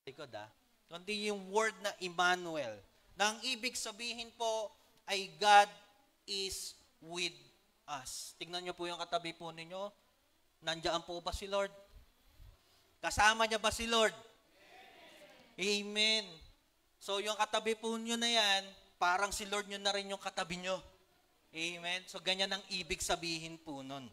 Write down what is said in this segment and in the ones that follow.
Likod kundi yung word na Emmanuel. Na ang ibig sabihin po ay God is with us. Tingnan niyo po yung katabi po ninyo. Nandiyan po ba si Lord? Kasama niya ba si Lord? Amen. So yung katabi po niyo na yan, parang si Lord niyo na rin yung katabi niyo. Amen. So ganyan ang ibig sabihin po nun.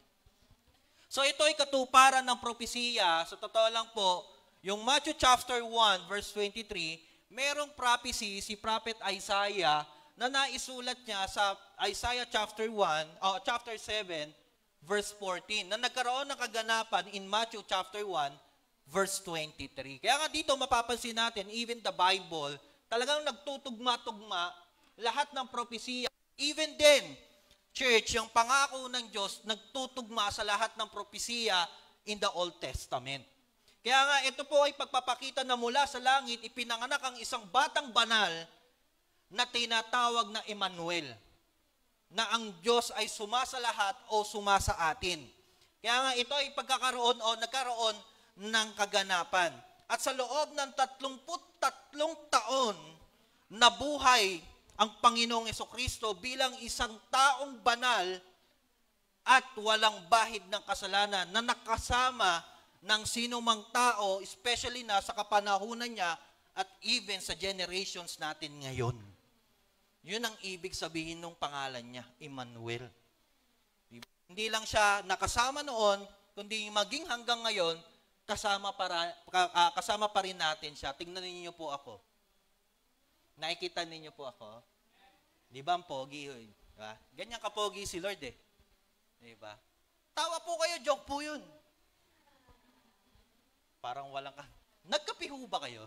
So ito ay katuparan ng propesiya. Sa totoo lang po, yung Matthew chapter 1 verse 23, merong prophecy si Prophet Isaiah na naisulat niya sa Isaiah chapter 7 verse 14 na nagkaroon ng kaganapan in Matthew chapter 1 verse 23. Kaya nga dito mapapansin natin, even the Bible, talagang nagtutugma-tugma lahat ng propesiya. Even then, church, yung pangako ng Diyos nagtutugma sa lahat ng propesiya in the Old Testament. Kaya nga ito po ay pagpapakita na mula sa langit, ipinanganak ang isang batang banal na tinatawag na Emmanuel, na ang Diyos ay sumasa lahat o sumasa atin. Kaya nga ito ay pagkakaroon o nagkaroon ng kaganapan. At sa loob ng 33 taon na buhay ang Panginoong Hesukristo bilang isang taong banal at walang bahid ng kasalanan na nakasama ng sinumang tao, especially na sa kapanahunan niya at even sa generations natin ngayon. Yun ang ibig sabihin ng pangalan niya, Emmanuel. Hindi lang siya nakasama noon, kundi maging hanggang ngayon, kasama pa rin natin siya. Tingnan niyo po ako. Nakikita niyo po ako? Di ba ang pogi? Diba? Ganyan kapogi si Lord eh. Di ba? Tawa po kayo, joke po yun. Parang walang ka. Nagkape ho ba kayo?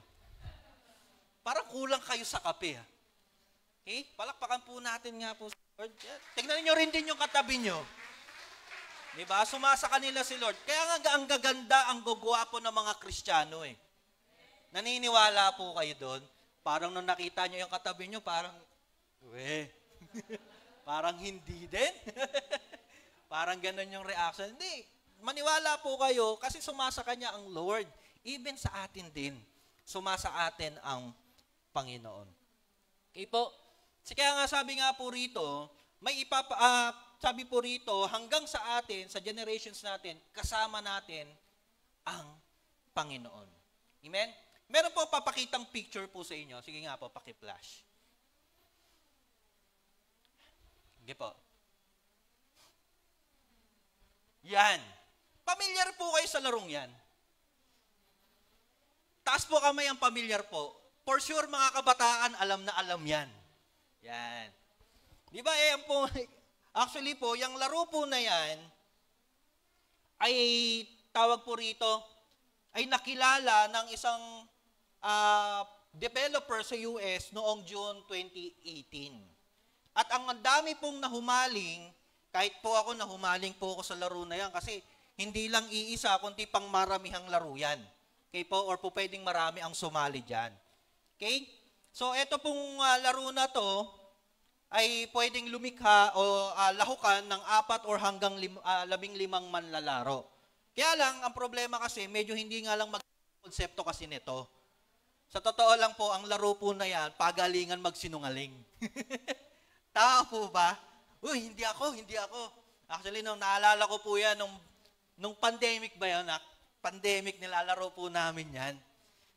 Parang kulang kayo sa kape. Okay? Palakpakan po natin nga po si Lord. Tingnan niyo rin din yung katabi niyo. Diba? Sumasa kanila si Lord. Kaya nga ang gaganda, ang gugwapo ng mga Kristiyano eh. Naniniwala po kayo doon. Parang nung nakita niyo yung katabi niyo, parang, parang hindi din. Parang ganun yung reaction. Hindi. Maniwala po kayo kasi sumasa kanya ang Lord. Even sa atin din, sumasa atin ang Panginoon. Okay po? Kaya nga sabi nga po rito, sabi po rito, hanggang sa atin, sa generations natin, kasama natin ang Panginoon. Amen? Meron po papakitang picture po sa inyo. Sige nga po, paki-flash. Sige po. Yan. Pamilyar po kayo sa larong yan. Taas po kamay ang pamilyar po. For sure, mga kabataan, alam na alam yan. Yan. Di ba, actually po, yung laro po na yan, ay tawag po rito, ay nakilala ng isang developer sa US noong June 2018. At ang dami pong nahumaling, kahit po ako nahumaling po ako sa laro na yan, kasi hindi lang iisa, kundi pang maramihang laro yan. Okay po, or po pwedeng marami ang sumali dyan. Okay? So, ito pong laro na to, ay pwedeng lumikha o lahukan ng 4 or hanggang 15 manlalaro. Kaya lang, ang problema kasi, medyo hindi nga lang mag-konsepto kasi nito. Sa totoo lang po, ang laro po na yan, pagalingan magsinungaling. Tama po ba? Uy, hindi ako. Actually, naalala ko po yan, nung pandemic ba yan? Pandemic, nilalaro po namin yan.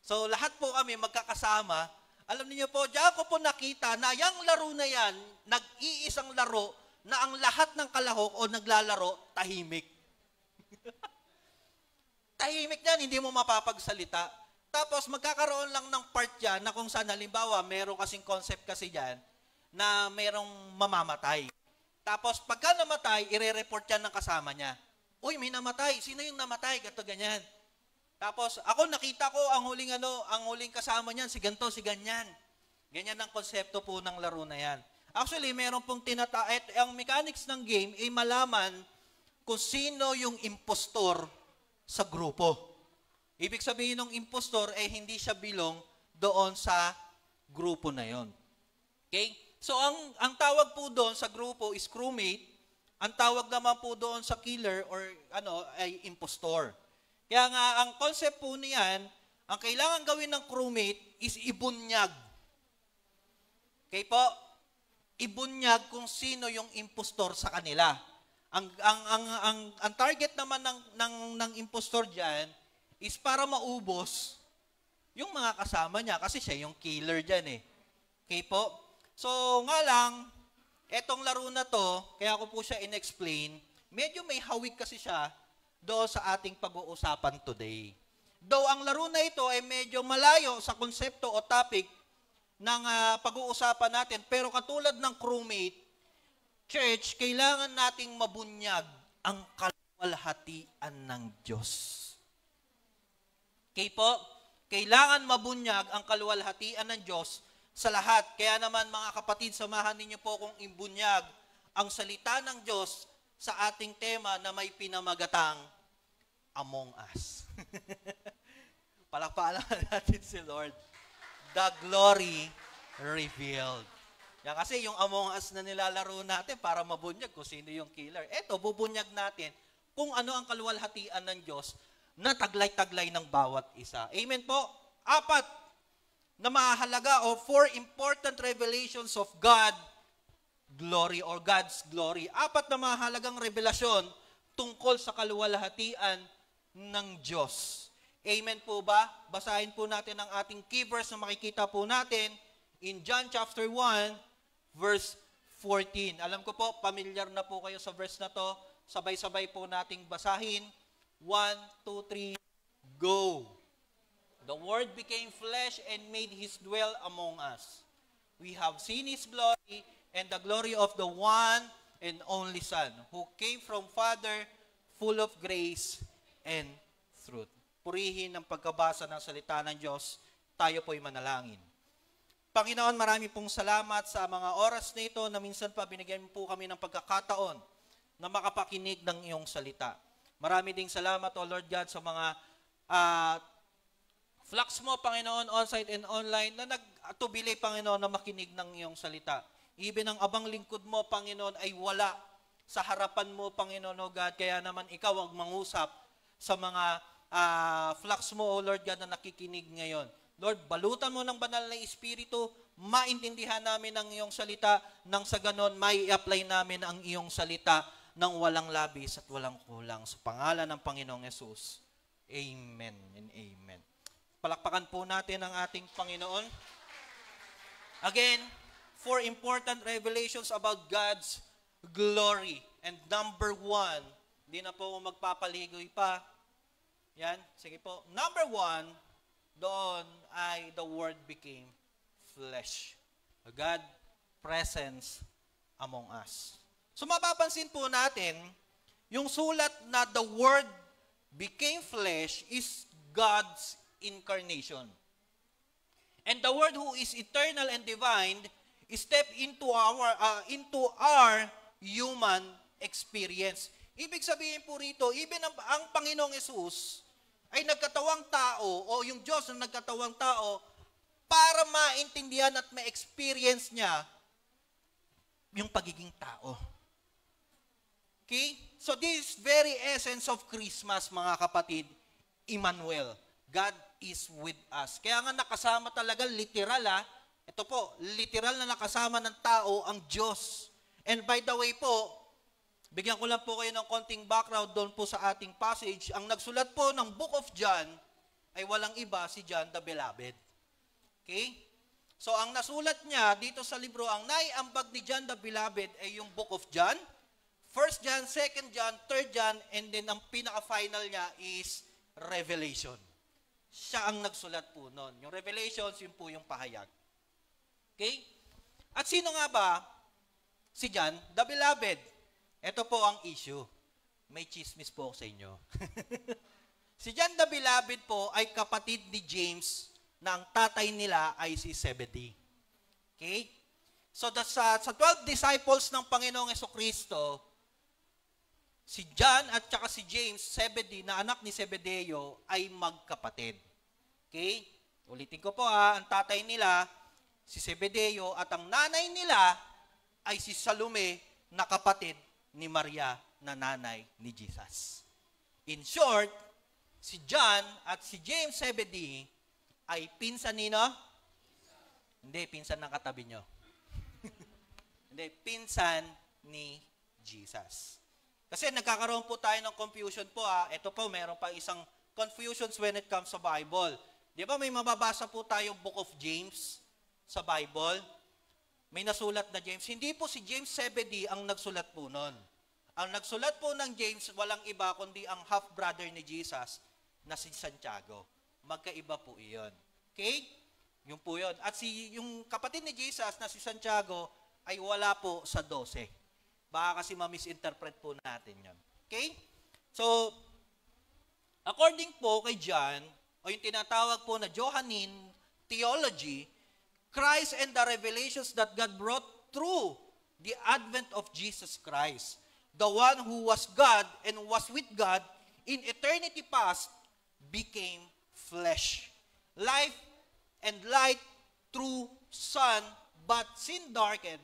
So, lahat po kami magkakasama. Alam niyo po, diyan ko po nakita na yung laro na yan, nag-iisang laro na ang lahat ng kalahok o naglalaro, tahimik. Tahimik yan, hindi mo mapapagsalita. Tapos magkakaroon lang ng part yan na kung saan, halimbawa, meron kasing concept kasi dyan na merong mamamatay. Tapos pagka namatay, ire-report yan ng kasama niya. Uy, may namatay. Sino yung namatay? Gato ganyan. Tapos ako nakita ko ang huling kasama niyan, si ganto, si ganyan. Ganyan ang konsepto po ng laro na yan. Actually, meron pong ang mechanics ng game ay malaman kung sino yung impostor sa grupo. Ibig sabihin ng impostor ay hindi siya bilong doon sa grupo na yon. Okay? So ang tawag po doon sa grupo is crewmate Ang tawag naman po doon sa killer or ay impostor. Kaya nga, ang concept po niyan, ang kailangan gawin ng crewmate is ibunyag. Okay po? Ibunyag kung sino yung impostor sa kanila. Ang target naman ng impostor diyan is para maubos yung mga kasama niya kasi siya yung killer diyan eh. Okay po? So nga lang, etong laro na to, kaya ko po siya in-explain, medyo may hawig kasi siya doon sa ating pag-uusapan today. Though ang laro na ito ay medyo malayo sa konsepto o topic ng pag-uusapan natin, pero katulad ng crewmate, church, kailangan nating mabunyag ang kaluwalhatian ng Diyos. Okay po? Kailangan mabunyag ang kaluwalhatian ng Diyos sa lahat. Kaya naman mga kapatid, samahan ninyo po kung ibunyag ang salita ng Diyos sa ating tema na may pinamagatang Among Us. Palakpakan natin si Lord. The glory revealed. Yan kasi yung Among Us na nilalaro natin para mabunyag kung sino yung killer. Eto, bubunyag natin kung ano ang kaluwalhatian ng Diyos na taglay-taglay ng bawat isa. Amen po? 4 na mahalaga o 4 important revelations of God glory or God's glory. 4 na mahalagang revelasyon tungkol sa kaluwalhatian ng Diyos. Amen po ba? Basahin po natin ang ating key verse na makikita po natin in John chapter 1, verse 14. Alam ko po, familiar na po kayo sa verse na to. Sabay-sabay po nating basahin. 1, 2, 3, go! The Word became flesh and made His dwell among us. We have seen His glory and the glory of the one and only Son, who came from Father, full of grace and truth. Purihin ang pagkabasa ng salita ng Diyos, tayo po'y manalangin. Panginoon, marami pong salamat sa mga oras na ito na minsan pa binigyan po kami ng pagkakataon na makapakinig ng iyong salita. Marami ding salamat, O Lord God, sa mga flocks mo, Panginoon, on-site and online, na nagtubili, Panginoon, na makinig ng iyong salita. Even ang abang lingkod mo, Panginoon, ay wala sa harapan mo, Panginoon, O God, kaya naman ikaw ang mangusap sa mga flocks mo, O Lord God, na nakikinig ngayon. Lord, balutan mo ng banal na Espiritu, maintindihan namin ang iyong salita, nang sa ganon, may apply namin ang iyong salita ng walang labis at walang kulang. Sa pangalan ng Panginoong Yesus. Amen and amen. Palakpakan po natin ang ating Panginoon. Again, 4 important revelations about God's glory. And number 1, hindi na po magpapaligoy pa. Yan, sige po. Number 1, doon ay the Word became flesh. God presence among us. So mapapansin po natin, yung sulat na the Word became flesh is God's incarnation. And the Word who is eternal and divine stepped into our human experience. Ibig sabihin po rito, even ang Panginoong Yesus ay nagkatawang tao o yung Diyos na nagkatawang tao para maintindihan at ma-experience niya yung pagiging tao. Okay? So this very essence of Christmas, mga kapatid, Emmanuel, God is with us. Kaya nga nakasama talaga, literal ito po, literal na nakasama ng tao ang Diyos. And by the way po, bigyan ko lang po kayo ng konting background doon po sa ating passage. Ang nagsulat po ng Book of John ay walang iba, si John the Beloved. Okay? So ang nasulat niya dito sa libro, ang naiambag ni John the Beloved ay yung Book of John, 1 John, 2 John, 3 John, and then ang pinaka-final niya is Revelation. Siya ang nagsulat po noon. Yung Revelations, yun po yung pahayag. Okay? At sino nga ba si John the Beloved? Ito po ang issue. May chismis po ako sa inyo. Si John the Beloved po ay kapatid ni James na ang tatay nila ay si Zebedee. Okay? So sa 12 disciples ng Panginoong Jesucristo, si John at saka si James, Zebedee, na anak ni Zebedeo, ay magkapatid. Okay? Ulitin ko po ang tatay nila, si Zebedeo, at ang nanay nila ay si Salome, na kapatid ni Maria na nanay ni Jesus. In short, si John at si James Zebedee ay pinsan nino? Hindi, pinsan ng katabi nyo. Hindi, pinsan ni Jesus. Kasi nagkakaroon po tayo ng confusion po. Ito po, meron pa isang confusions when it comes sa Bible. Di ba may mababasa po tayong Book of James sa Bible? May nasulat na James. Hindi po si James Zebedee ang nagsulat po nun. Ang nagsulat po ng James, walang iba kundi ang half-brother ni Jesus na si Santiago. Magkaiba po iyon. Okay? Yung po yun. At yung kapatid ni Jesus na si Santiago ay wala po sa 12. Baka kasi ma-misinterpret po natin yun. Okay? So, according po kay John, o yung tinatawag po na Johannine theology, Christ and the revelations that God brought through the advent of Jesus Christ, the one who was God and was with God in eternity past, became flesh. Life and light through Son, but sin darkened,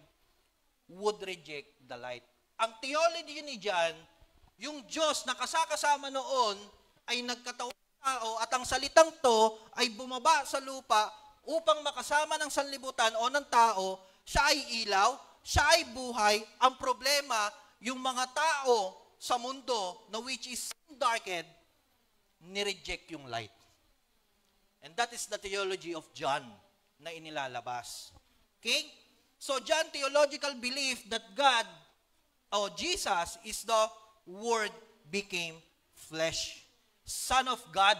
would reject the light. Ang theology ni John, yung Diyos na kasakasama noon ay nagkatawang tao at ang salitang to ay bumaba sa lupa upang makasama ng sanlibutan o ng tao. Siya ay ilaw, siya ay buhay. Ang problema, yung mga tao sa mundo na which is darkened, ni-reject yung light. And that is the theology of John na inilalabas. Okay? So John theological belief that God o Jesus is the Word became flesh. Son of God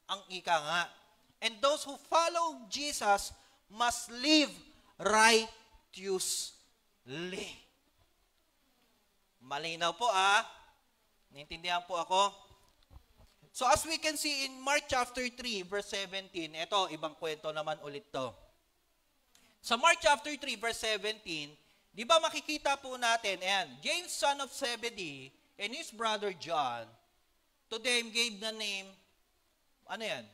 ang ika nga. And those who follow Jesus must live righteously. Malinaw po Naintindihan po ako? So as we can see in Mark chapter 3 verse 17, ito, ibang kwento naman ulit to. Sa Mark chapter 3 verse 17, di ba makikita po natin, ayan, James son of Zebedee and his brother John, to them gave the name, ano yan?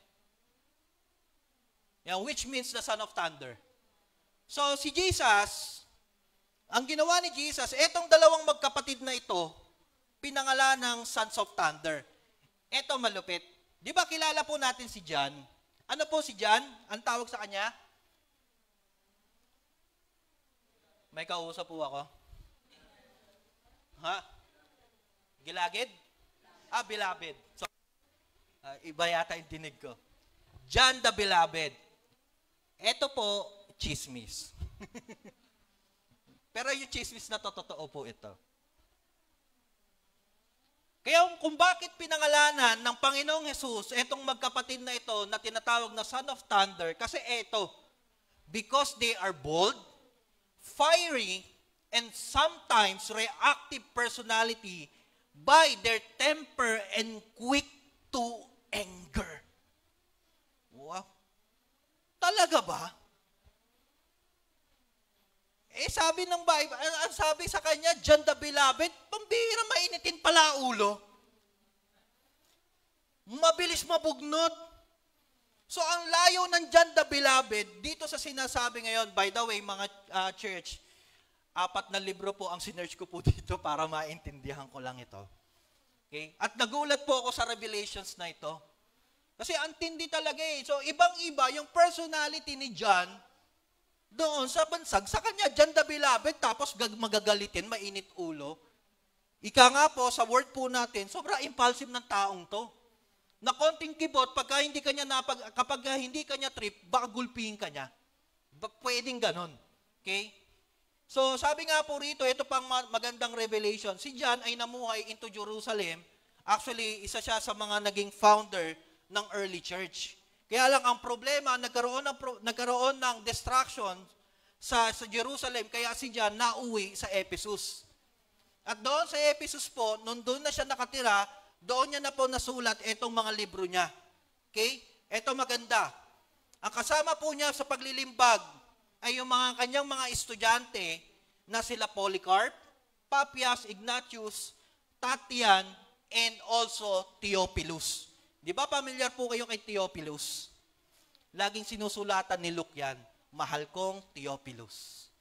Yan, which means the son of thunder. So si Jesus, ang ginawa ni Jesus, etong dalawang magkapatid na ito, pinangalan ng sons of thunder. Eto malupit. Di ba kilala po natin si John? Ano po si John? Ang tawag sa kanya? May kausap po ako. Ha? Gilagid? Beloved. So, iba yata yung tinig ko. John the Beloved. Ito po, chismis. Pero yung chismis na totoo po ito. Kaya kung bakit pinangalanan ng Panginoong Jesus etong magkapatid na ito na tinatawag na Son of Thunder, kasi ito, because they are bold, fiery, and sometimes reactive personality by their temper and quick to anger. Wow. Talaga ba? Sabi ng Bible, ang sabi sa kanya, John the Beloved, pambihira mainitin pala ulo. Mabilis mabugnot. So ang layo ng John the Beloved, dito sa sinasabi ngayon, by the way, mga church, 4 na libro po ang sinearch ko po dito para maintindihan ko lang ito. Okay? At nagulat po ako sa revelations na ito. Kasi ang tindi talaga So ibang-iba yung personality ni John, doon sa bansag, sa kanya, John the Beloved, tapos magagalitin, mainit ulo. Ika nga po, sa word po natin, sobra impulsive ng taong to. Na konting kibot, kapag hindi kanya trip, baka gulpihin kanya. Pwedeng ganon. Okay? So, sabi nga po rito, ito pang magandang revelation. Si John ay namuhay into Jerusalem. Actually, isa siya sa mga naging founder ng early church. Kaya lang ang problema, nagkaroon ng destruction sa Jerusalem, kaya si John nauwi sa Ephesus. At doon sa Ephesus po, nung doon na siya nakatira, doon niya na po nasulat itong mga libro niya. Okay? Ito maganda. Ang kasama po niya sa paglilimbag ay yung kanyang mga estudyante na sila Polycarp, Papias, Ignatius, Tatian, and also Theophilus. Di ba familiar po kayo kay Theophilus? Laging sinusulatan ni Luke yan, mahal kong Theophilus.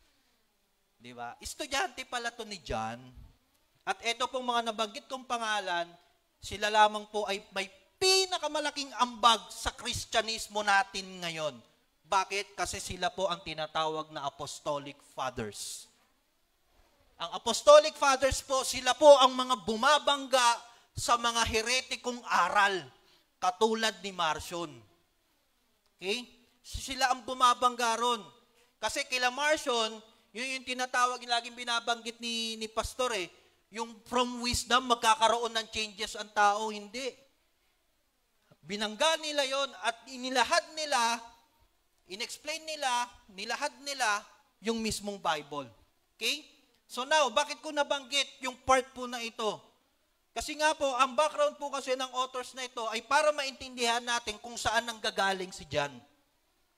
Di ba? Estudyante pala to ni John. At ito pong mga nabanggit kong pangalan, sila lamang po ay may pinakamalaking ambag sa Kristyanismo natin ngayon. Bakit? Kasi sila po ang tinatawag na Apostolic Fathers. Ang Apostolic Fathers po, sila po ang mga bumabangga sa mga heretikong aral, katulad ni Marcion. Okay? Sila ang bumabangga ron. Kasi kila Marcion, yun yung tinatawag, laging binabanggit ni Pastor yung from wisdom, magkakaroon ng changes ang tao, hindi. Binangga nila yon at inilahad nila, inexplain nila, nilahad nila yung mismong Bible. Okay? So now, bakit ko nabanggit yung part po na ito? Kasi nga po, ang background po kasi ng authors na ito ay para maintindihan natin kung saan nanggagaling si John.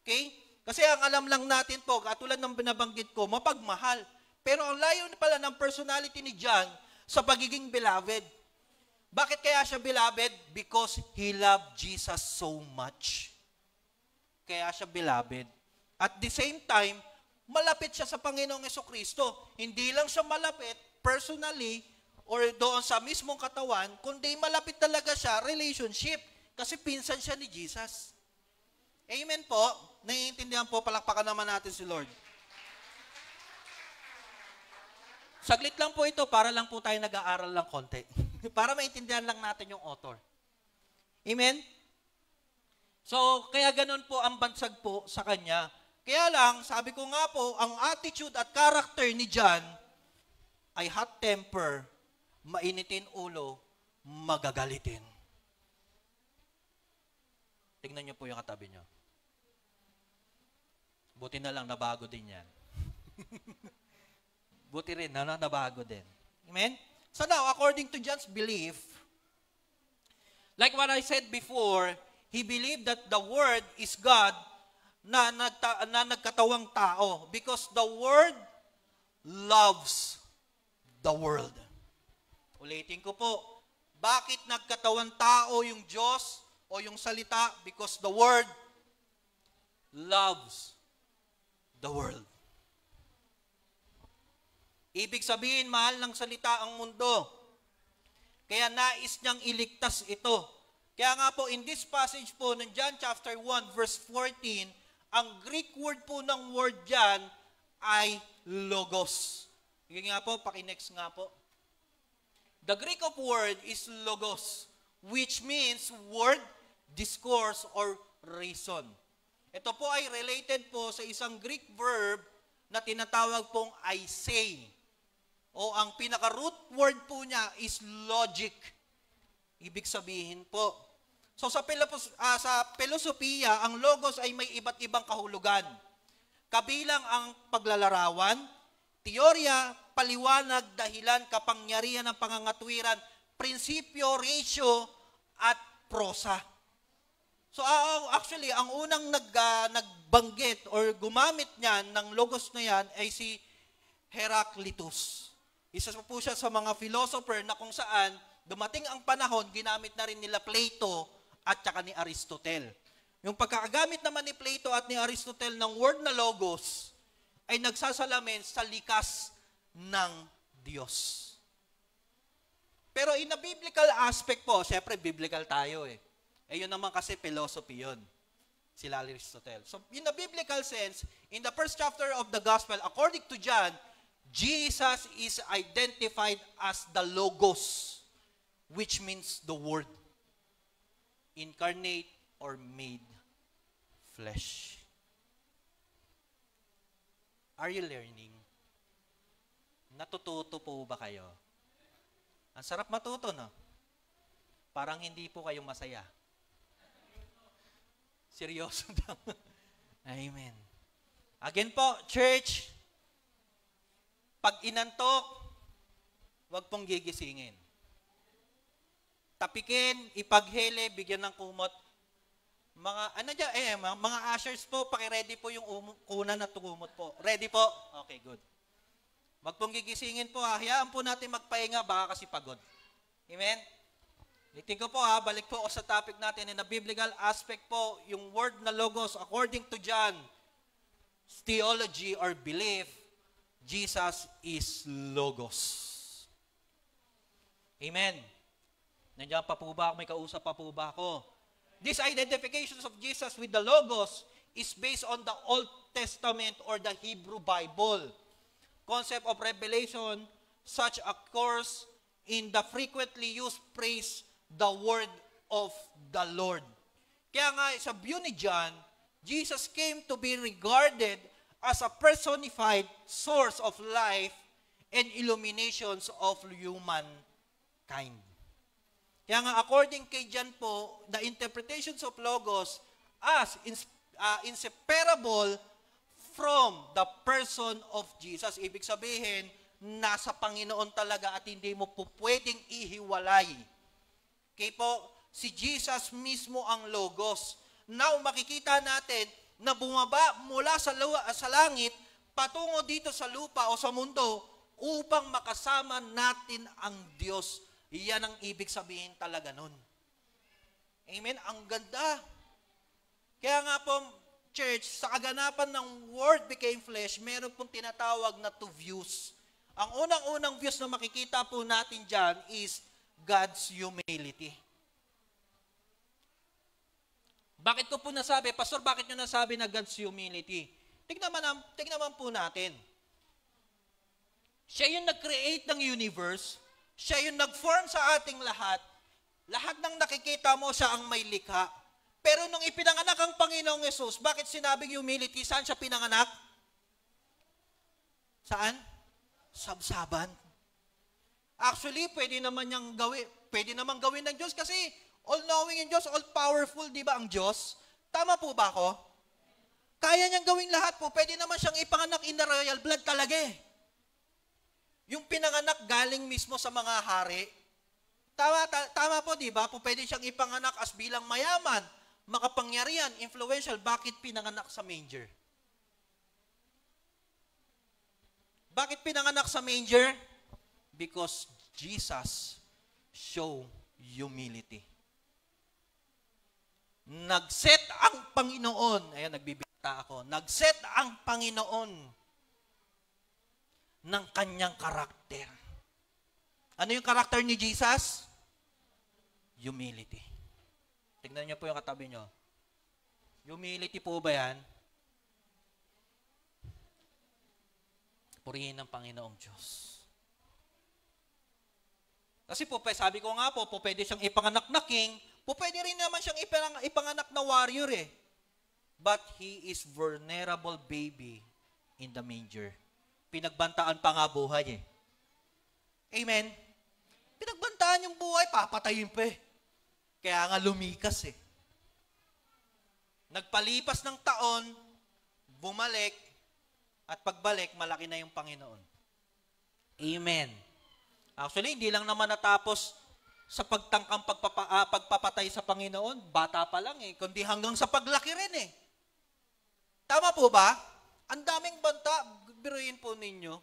Okay? Kasi ang alam lang natin po, katulad ng binabanggit ko, mapagmahal. Pero ang layo pala ng personality ni John sa pagiging beloved. Bakit kaya siya beloved? Because he loved Jesus so much. Kaya siya beloved. At the same time, malapit siya sa Panginoong Jesucristo. Hindi lang siya malapit personally or doon sa mismong katawan, kundi malapit talaga siya, relationship. Kasi pinsan siya ni Jesus. Amen po. Naiintindihan po, palakpakan naman natin si Lord. Saglit lang po ito, para lang po tayo nag-aaral lang konti. Para maintindihan lang natin yung author. Amen? So, kaya ganun po ang bansag po sa kanya. Kaya lang, sabi ko nga po, ang attitude at character ni John ay hot temper, mainitin ulo, magagalitin. Tingnan niyo po yung katabi niyo. Buti na lang, nabago din yan. Buti rin, nabago din. Amen? So now, according to John's belief, like what I said before, he believed that the Word is God na nagkatawang tao because the Word loves the world. Ulitin ko po, bakit nagkatawang tao yung Diyos o yung salita? Because the Word loves the world. Ibig sabihin, mahal ng salita ang mundo. Kaya nais niyang iligtas ito. Kaya nga po, in this passage po, ng John chapter 1, verse 14, ang Greek word po ng word dyan ay logos. Sige nga po, pakinext nga po. The Greek of word is logos, which means word, discourse, or reason. Ito po ay related po sa isang Greek verb na tinatawag pong I say. O ang pinaka-root word po niya is logic. Ibig sabihin po. So sa filosofiya, ang logos ay may iba't ibang kahulugan. Kabilang ang paglalarawan, teorya, paliwanag, dahilan, kapangyarihan ng pangangatwiran, prinsipyo, ratio, at prosa. So actually, ang unang nagbanggit or gumamit niyan ng logos na yan ay si Heraclitus. Isa po siya sa mga philosopher na kung saan dumating ang panahon, ginamit na rin nila Plato at saka ni Aristotle. Yung pagkakagamit naman ni Plato at ni Aristotle ng word na logos ay nagsasalamin sa likas ng Diyos. Pero in a biblical aspect po, syempre biblical tayo yun naman kasi philosophy yun. Sila Aristotle. So in a biblical sense, in the first chapter of the gospel, according to John, Jesus is identified as the Logos, which means the Word, incarnate or made flesh. Are you learning? Natututo po ba kayo? Ang sarap matuto, no? Parang hindi po kayo masaya. Seryoso daw. Amen. Again po, church, pag inantok, huwag pong gigisingin. Tapikin, ipaghele, bigyan ng kumot. Mga ushers po, paki-ready po yung kunan at kumot po. Ready po? Okay, good. Huwag pong gigisingin po. Hayaan po natin magpahinga, baka kasi pagod. Amen? Litin ko po balik po ako sa topic natin. In a biblical aspect po, yung word na logos, according to John's theology or belief, Jesus is Logos. Amen. Nandiyan pa po ba? May kausap pa po ba ako? This identifications of Jesus with the Logos is based on the Old Testament or the Hebrew Bible. Concept of revelation such occurs in the frequently used phrase, the word of the Lord. Kaya nga sa view ni John, Jesus came to be regarded as a personified source of life and illuminations of humankind. Kaya nga according kay John po, the interpretations of Logos as inseparable from the person of Jesus. Ibig sabihin, nasa Panginoon talaga at hindi mo po pwedeng ihiwalay. Kaya po, si Jesus mismo ang Logos. Now, makikita natin na bumaba mula sa langit patungo dito sa lupa o sa mundo upang makasama natin ang Diyos. Iyan ang ibig sabihin talaga nun. Amen? Ang ganda. Kaya nga po, church, sa kaganapan ng Word became flesh, meron pong tinatawag na two views. Ang unang-unang views na makikita po natin dyan is God's humility. Bakit ko po nasabi? Pastor, bakit nyo nasabi na God's humility? Tignan po natin. Siya yung nag-create ng universe. Siya yung nag-form sa ating lahat. Lahat ng nakikita mo, siya ang may likha. Pero nung ipinanganak ang Panginoong Yesus, bakit sinabing humility? Saan siya pinanganak? Saan? Sabsaban. Actually, pwede naman gawin ng Diyos kasi all-knowing yung Diyos, all-powerful, di ba ang Diyos? Tama po ba ako? Kaya niyang gawin lahat po. Pwede naman siyang ipanganak in the royal blood talaga eh. Yung pinanganak galing mismo sa mga hari. Tama po, di ba? Pwede siyang ipanganak as bilang mayaman, makapangyarihan, influential. Bakit pinanganak sa manger? Bakit pinanganak sa manger? Because Jesus show humility. Nagset ang Panginoon. Ayan, nagbibigta ako. Nagset ang Panginoon ng kanyang karakter. Ano yung karakter ni Jesus? Humility. Tingnan niyo po yung katabi niyo. Humility po ba yan? Purihin ng Panginoong Diyos. Kasi po, sabi ko nga po, pwede siyang ipanganak na king, pwede rin naman siyang ipanganak na warrior eh. But he is vulnerable baby in the manger. Pinagbantaan pa nga buhay eh. Amen? Pinagbantaan yung buhay, papatayin pa eh. Kaya nga lumikas eh. Nagpalipas ng taon, bumalik, at pagbalik, malaki na yung Panginoon. Amen. Actually, hindi lang naman natapos sa pagtangkang pagpapatay sa Panginoon, bata pa lang eh, kundi hanggang sa paglaki rin eh. Tama po ba? Ang daming banta, biruin po ninyo.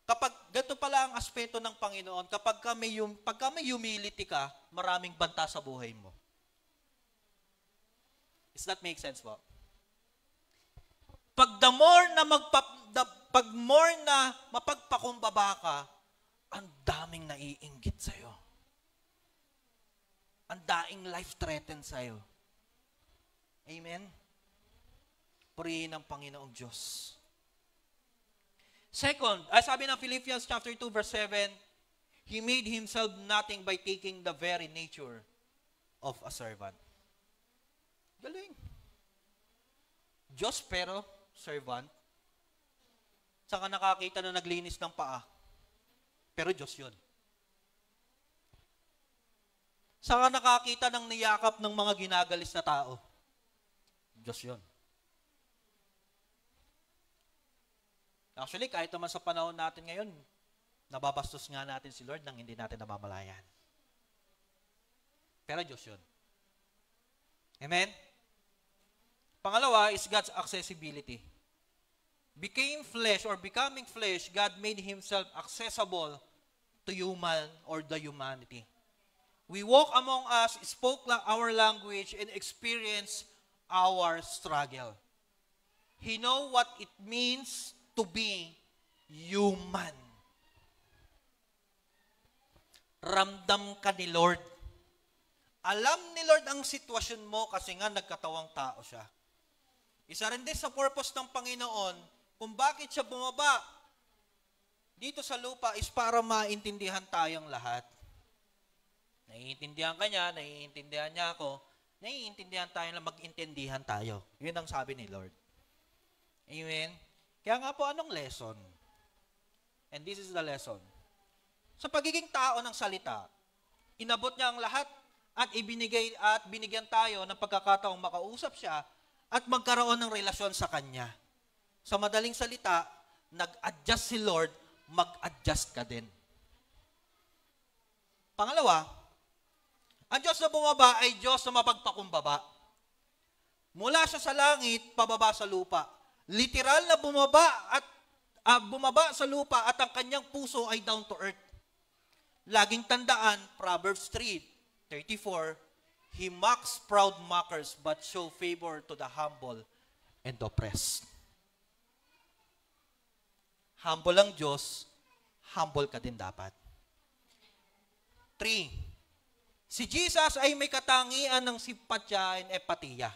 Kapag ganito pala ang aspeto ng Panginoon, pagka may humility ka, maraming banta sa buhay mo. Does that make sense po? Pag more na mapagpakumbaba ka, ang daming naiinggit sa'yo. Ang daing life-threatened sa'yo. Amen? Purihin ang Panginoong Diyos. Second, sabi ng Philippians chapter 2 verse 7, He made Himself nothing by taking the very nature of a servant. Galing. Diyos pero servant. Saka nakakita na naglinis ng paa. Pero Diyos yun. Saka nakakita ng niyakap ng mga ginagalis na tao. Diyos yun. Actually, kahit naman sa panahon natin ngayon, nababastos nga natin si Lord nang hindi natin namamalayan. Pero Diyos yun. Amen? Pangalawa is God's accessibility. Becoming flesh, God made Himself accessible to human or the humanity. We walk among us, spoke our language, and experienced our struggle. He know what it means to be human. ramdam ka ni Lord. Alam ni Lord ang sitwasyon mo kasi nga nagkatawang tao siya. Isa rin din sa purpose ng Panginoon kung bakit siya bumaba dito sa lupa is para maintindihan tayong lahat. Naiintindihan ka niya, naiintindihan niya ako, naiintindihan tayo na mag-intindihan tayo. Yun ang sabi ni Lord. Amen? Kaya nga po, anong lesson? And this is the lesson. Sa pagiging tao ng salita, inabot niya ang lahat at binigyan tayo ng pagkakataong makausap siya at magkaroon ng relasyon sa Kanya. Sa madaling salita, nag-adjust si Lord, mag-adjust ka din. Pangalawa, ang Diyos na bumaba ay Diyos na mapagpakumbaba. Mula siya sa langit, pababa sa lupa. Literal na bumaba sa lupa at ang kanyang puso ay down to earth. Laging tandaan, Proverbs 3:34, He mocks proud mockers but show favor to the humble and oppressed. Humble ang Diyos, humble ka din dapat. 3. Si Jesus ay may katangian ng simpatya and empatiya.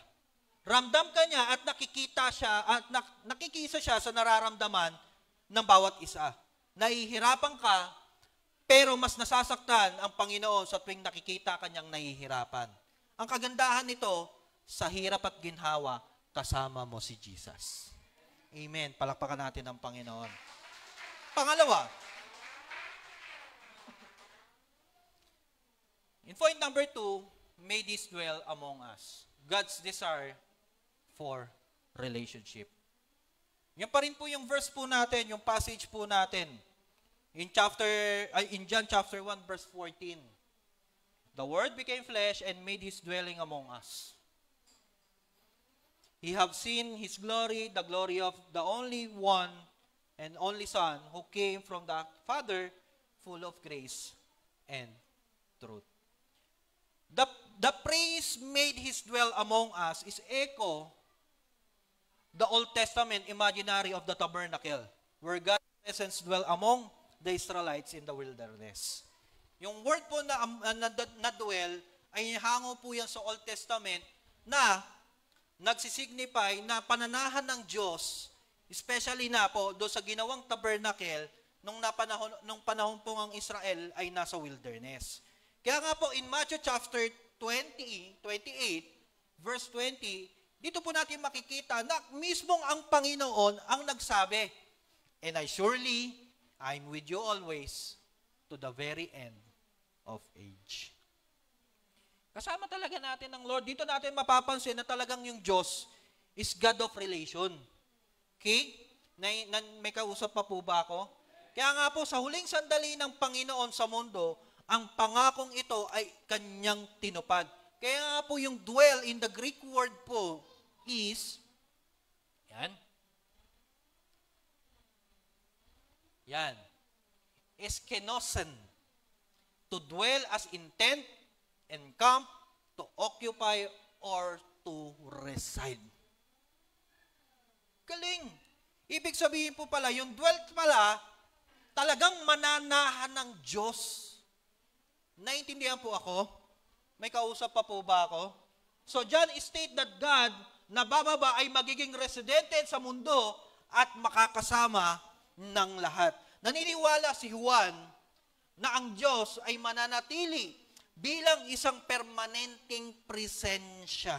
Ramdam ka niya at nakikita siya at nakikisa siya sa nararamdaman ng bawat isa. Nahihirapan ka, pero mas nasasaktan ang Panginoon sa tuwing nakikita ka niyang nahihirapan. Ang kagandahan nito, sa hirap at ginhawa, kasama mo si Jesus. Amen. Palakpakan natin ang Panginoon. Pangalawa, in point number 2, may this dwell among us. God's desire for relationship. Yan pa rin po yung verse po natin, yung passage po natin. In John chapter 1, verse 14. The Word became flesh and made His dwelling among us. He have seen His glory, the glory of the only one and only Son who came from the Father, full of grace and truth. The praise made His dwell among us is echo the Old Testament imaginary of the tabernacle, where God's presence dwell among the Israelites in the wilderness. Yung word po na dwell ay hango po yan sa Old Testament na nagsisignify na pananahan ng Diyos, especially na po doon sa ginawang tabernacle nung panahon po ang Israel ay nasa wilderness. Kaya nga po in Matthew chapter 28, verse 20, dito po natin makikita na mismong ang Panginoon ang nagsabi, and I'm with you always to the very end of age. Kasama talaga natin ng Lord. Dito natin mapapansin na talagang yung Diyos is God of relation. Okay? May kausap pa po ba ako? Kaya nga po, sa huling sandali ng Panginoon sa mundo, ang pangakong ito ay kanyang tinupad. Kaya nga po yung dwell in the Greek word po is, yan, eskenosen, to dwell as intent, encamp, to occupy, or to reside. Galing. Ibig sabihin po pala, yung dwell pala, talagang mananahan ng Diyos. Naintindihan po ako? May kausap pa po ba ako? So, John state that God na bababa ay magiging residente sa mundo at makakasama ng lahat. Naniniwala si Juan na ang Diyos ay mananatili bilang isang permanenteng presensya.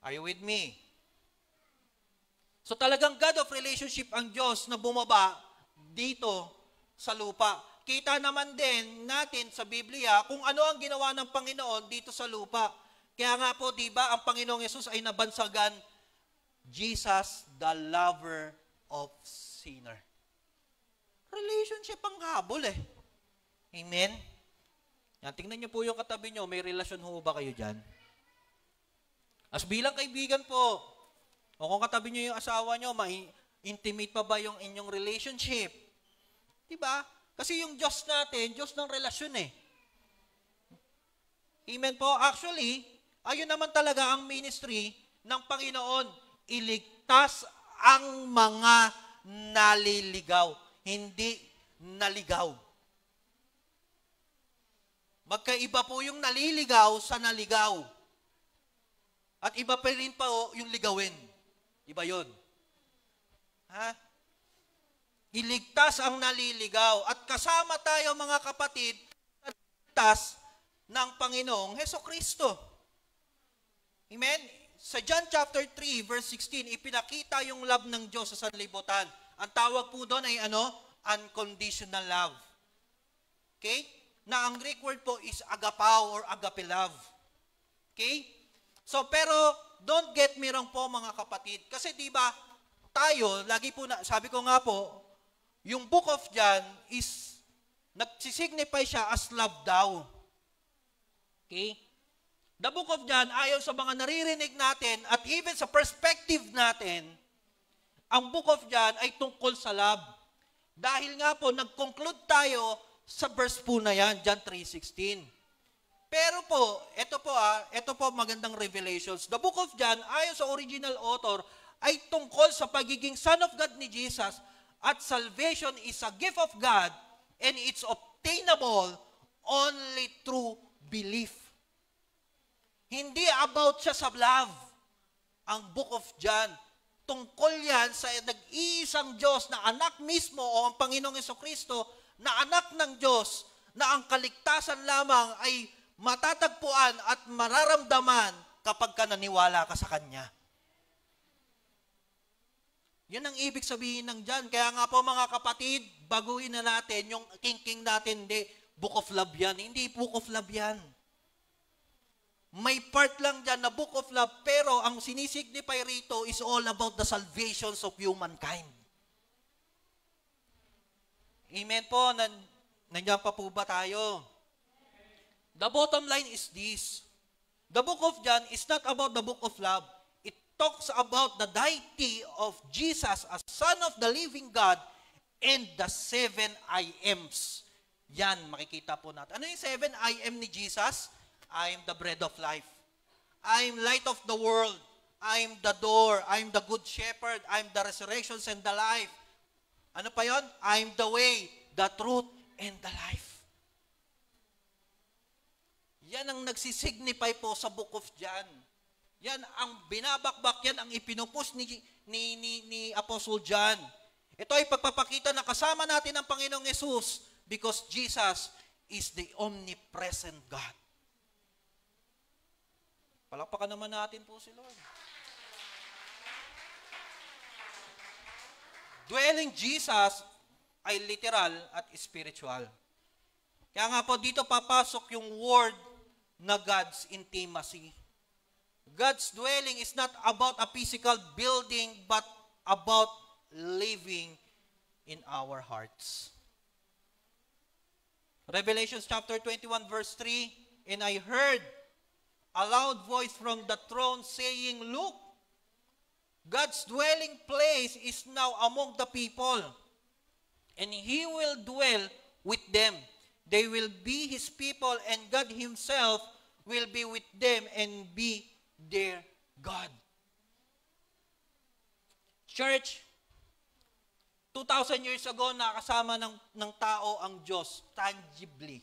Are you with me? So talagang God of relationship ang Diyos na bumaba dito sa lupa. Kita naman din natin sa Biblia kung ano ang ginawa ng Panginoon dito sa lupa. Kaya nga po, di ba, ang Panginoong Yesus ay nabansagan, Jesus, the lover of sinner. Relationship ang habol eh. Amen? Yan, tingnan niyo po yung katabi niyo, may relasyon ho ba kayo dyan? As bilang kaibigan po, o kung katabi niyo yung asawa niyo, intimate pa ba yung inyong relationship? Diba? Kasi yung Diyos natin, Diyos ng relasyon eh. Amen po? Actually, ayun naman talaga ang ministry ng Panginoon. Iligtas ang mga naliligaw. Hindi naligaw. Magkaiba po yung naliligaw sa naligaw. At iba pa rin po yung ligawin. Iba yun. Ha? Iligtas ang naliligaw. At kasama tayo mga kapatid sa ligtas ng Panginoong Hesukristo. Amen? Sa John chapter 3 verse 16, ipinakita yung love ng Diyos sa sanlibutan. Ang tawag po doon ay unconditional love. Okay? Na ang Greek word po is agapao or agape love. Okay? So, pero don't get me wrong po mga kapatid. Kasi diba, tayo, lagi po na, sabi ko nga po, yung book of John is, nagsisignify siya as love daw. Okay? The book of John, ayon sa mga naririnig natin, at even sa perspective natin, ang book of John ay tungkol sa love. Dahil nga po, nag-conclude tayo sa verse po na yan, John 3:16. Pero po, ito po magandang revelations. The book of John, ayon sa original author, ay tungkol sa pagiging Son of God ni Jesus, at salvation is a gift of God, and it's obtainable only through belief. Hindi about siya sa love, ang book of John. Tungkol yan sa nag-iisang Diyos na anak mismo o ang Panginoong Hesukristo na anak ng Diyos na ang kaligtasan lamang ay matatagpuan at mararamdaman kapag ka naniwala ka sa Kanya. Yan ang ibig sabihin ng John. Kaya nga po mga kapatid, baguhin na natin yung thinking natin, hindi, book of love yan. Hindi book of love yan. May part lang dyan na book of love, pero ang sinisignify rito is all about the salvations of humankind. Amen po. Nandiyan pa po ba tayo? The bottom line is this. The book of John is not about the book of love. It talks about the deity of Jesus as Son of the living God and the 7 I Ams. Yan, makikita po natin. Ano yung 7 I Am ni Jesus? I am the bread of life. I am light of the world. I am the door. I am the good shepherd. I am the resurrection and the life. Ano pa yon? I am the way, the truth, and the life. Yan ang nagsisignify po sa book of John. Yan ang binabakbak, yan ang ipinupus ni Apostle John. Ito ay pagpapakita na kasama natin ang Panginoong Yesus because Jesus is the omnipresent God. Palakpakan naman natin po si Lord. Dwelling Jesus ay literal at spiritual. Kaya nga po dito papasok yung word na God's intimacy. God's dwelling is not about a physical building but about living in our hearts. Revelation chapter 21 verse 3, and I heard a loud voice from the throne saying, look, God's dwelling place is now among the people, and He will dwell with them. They will be His people, and God Himself will be with them and be their God. Church, 2,000 years ago, nakasama ng tao ang Diyos tangibly.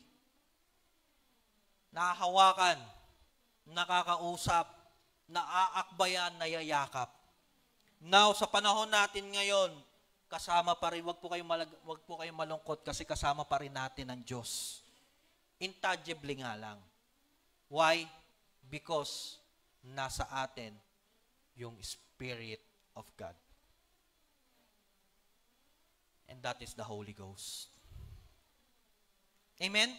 Nahahawakan, nakakausap, naaakbayan, nayayakap. Now, sa panahon natin ngayon, kasama pa rin, wag po kayong malungkot kasi kasama pa rin natin ang Diyos. Intangibly nga lang. Why? Because nasa atin yung Spirit of God. And that is the Holy Ghost. Amen?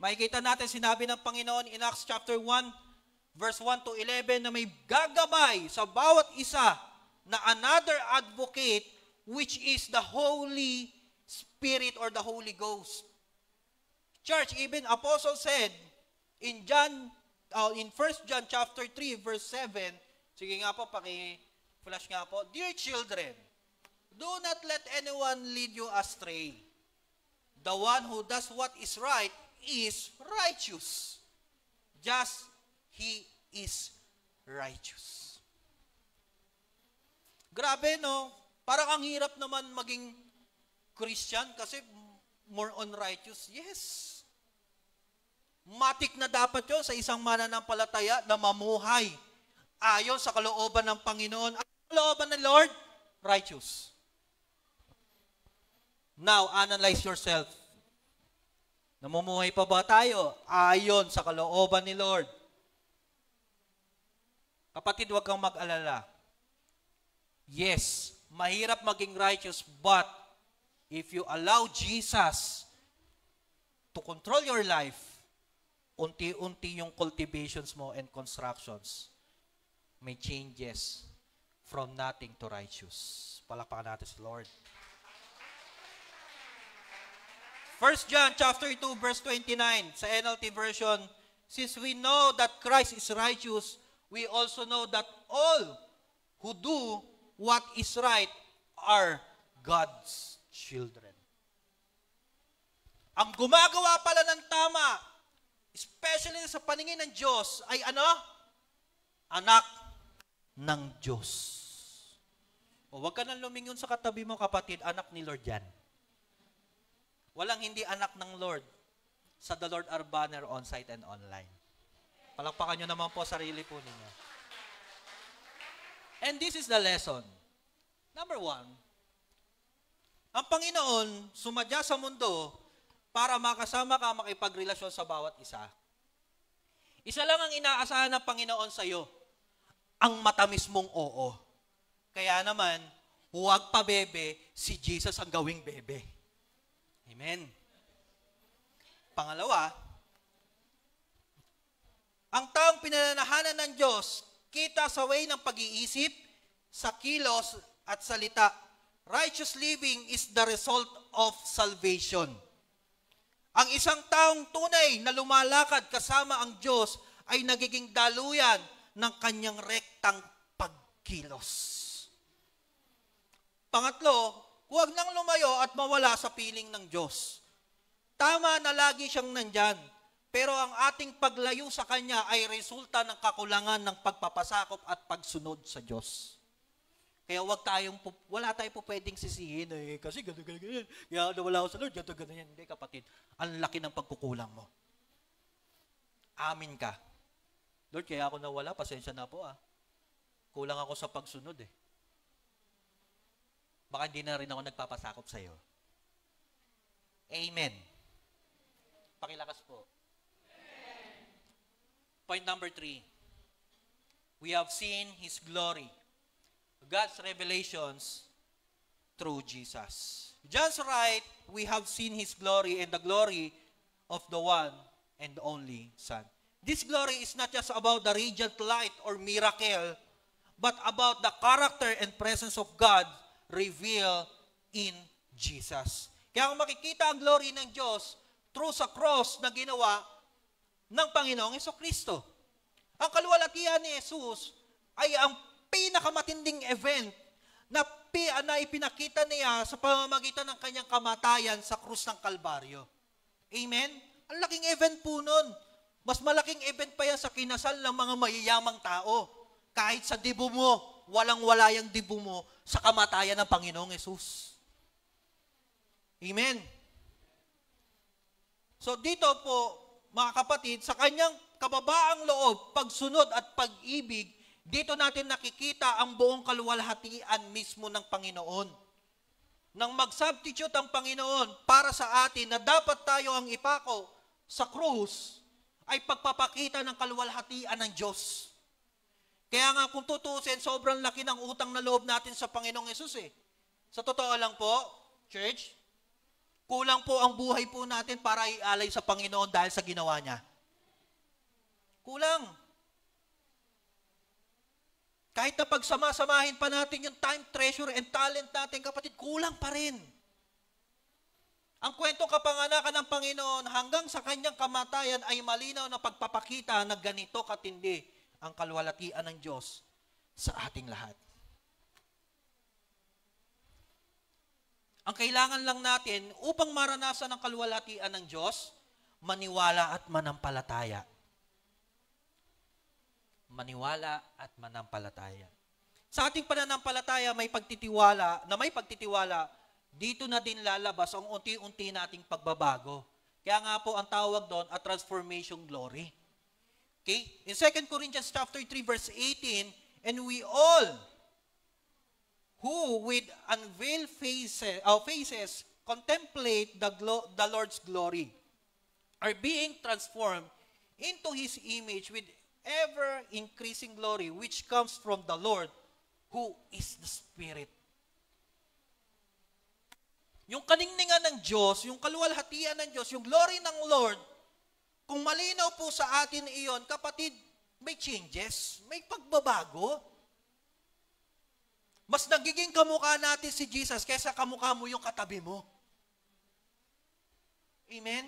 Makikita natin, sinabi ng Panginoon in Acts chapter 1, verse 1 to 11, na may gagabay sa bawat isa na another advocate, which is the Holy Spirit or the Holy Ghost. Church, even Apostle said in 1 John chapter 3, verse 7, sige nga po, paki-flash nga po, dear children, do not let anyone lead you astray. The one who does what is right is righteous, just he is righteous. Grabe, no? Parang ang hirap naman maging Christian kasi more on righteous? Yes. Matik na dapat yun sa isang mananampalataya na mamuhay ayon sa kalooban ng Panginoon. Ang kalooban ng Lord, righteous. Now, analyze yourself. Namumuhay pa ba tayo ayon sa kalooban ni Lord? Kapatid, huwag kang mag-alala. Yes, mahirap maging righteous, but if you allow Jesus to control your life, unti-unti yung cultivations mo and constructions may changes from nothing to righteous. Palakpakan natin sa Lord. 1 John chapter 2 verse 29 sa NLT version, since we know that Christ is righteous, we also know that all who do what is right are God's children. Ang gumagawa pala ng tama, especially sa paningin ng Diyos, ay ano? Anak ng Diyos. O wag ka nang lumingon sa katabi mo, kapatid, anak ni Lord yan. Walang hindi anak ng Lord sa The Lord Our Banner on-site and online. Palakpakan nyo naman po sarili po ninyo. And this is the lesson. Number 1, ang Panginoon sumadya sa mundo para makasama ka, makipagrelasyon sa bawat isa. Isa lang ang inaasahan ng Panginoon sa iyo, ang matamis mong oo. Kaya naman, huwag pa bebe, si Jesus ang gawing bebe. Amen. Pangalawa, ang taong pinananahanan ng Diyos, kita sa way ng pag-iisip, sa kilos at salita. Righteous living is the result of salvation. Ang isang taong tunay na lumalakad kasama ang Diyos ay nagiging daluyan ng kanyang rektang pagkilos. Pangatlo, huwag nang lumayo at mawala sa piling ng Diyos. Tama na lagi siyang nandyan, pero ang ating paglayo sa Kanya ay resulta ng kakulangan ng pagpapasakop at pagsunod sa Diyos. Kaya wala tayong pwedeng sisihin, kasi gano'n, kaya nawala ako sa Lord, gano'n yan. Hindi, kapatid, ang laki ng pagkukulang mo. Amin ka. Lord, kaya ako nawala, pasensya na po Kulang ako sa pagsunod Baka hindi na rin ako nagpapasakop sa iyo. Amen. Pakilakas po. Amen. Point number 3. We have seen His glory. God's revelations through Jesus. John's right, we have seen His glory and the glory of the one and only Son. This glory is not just about the radiant light or miracle, but about the character and presence of God revealed in Jesus. Kaya kung makikita ang glory ng Diyos through sa cross na ginawa ng Panginoong Jesucristo. Ang kaluwalhatian ni Jesus ay ang pinakamatinding event na ipinakita niya sa pamamagitan ng kanyang kamatayan sa krus ng Kalbaryo. Amen? Ang laking event po nun. Mas malaking event pa yan sa kinasal ng mga mayayamang tao. Kahit sa dibo mo, walang-wala yung dibo mo sa kamatayan ng Panginoong Yesus. Amen? So dito po, mga kapatid, sa kanyang kababaang loob, pagsunod at pag-ibig, dito natin nakikita ang buong kaluwalhatian mismo ng Panginoon. Nang mag-substitute ang Panginoon para sa atin na dapat tayo ang ipako sa krus, ay pagpapakita ng kaluwalhatian ng Diyos. Kaya nga kung tutusin, sobrang laki ng utang na loob natin sa Panginoong Yesus Sa totoo lang po, church, kulang po ang buhay po natin para ialay sa Panginoon dahil sa ginawa niya. Kulang. Kahit na pagsama-samahin pa natin yung time, treasure, and talent natin, kapatid, kulang pa rin. Ang kwentong kapanganakan ng Panginoon hanggang sa kanyang kamatayan ay malinaw na pagpapakita na ganito katindi ang kaluwalhatian ng Diyos sa ating lahat. Ang kailangan lang natin upang maranasan ang kaluwalhatian ng Diyos, maniwala at manampalataya. Maniwala at manampalataya. Sa ating pananampalataya, may pagtitiwala, dito na din lalabas ang unti-unti nating pagbabago. Kaya nga po ang tawag doon, a transformation glory. Okay? In 2 Corinthians chapter 3 verse 18, and we all who with unveiled faces contemplate the Lord's glory are being transformed into His image with ever-increasing glory which comes from the Lord who is the Spirit. Yung kaningningan ng Diyos, yung kaluwalhatian ng Diyos, yung glory ng Lord, kung malinaw po sa atin iyon, kapatid, may changes, may pagbabago. Mas nagiging kamukha natin si Jesus kaysa kamukha mo yung katabi mo. Amen?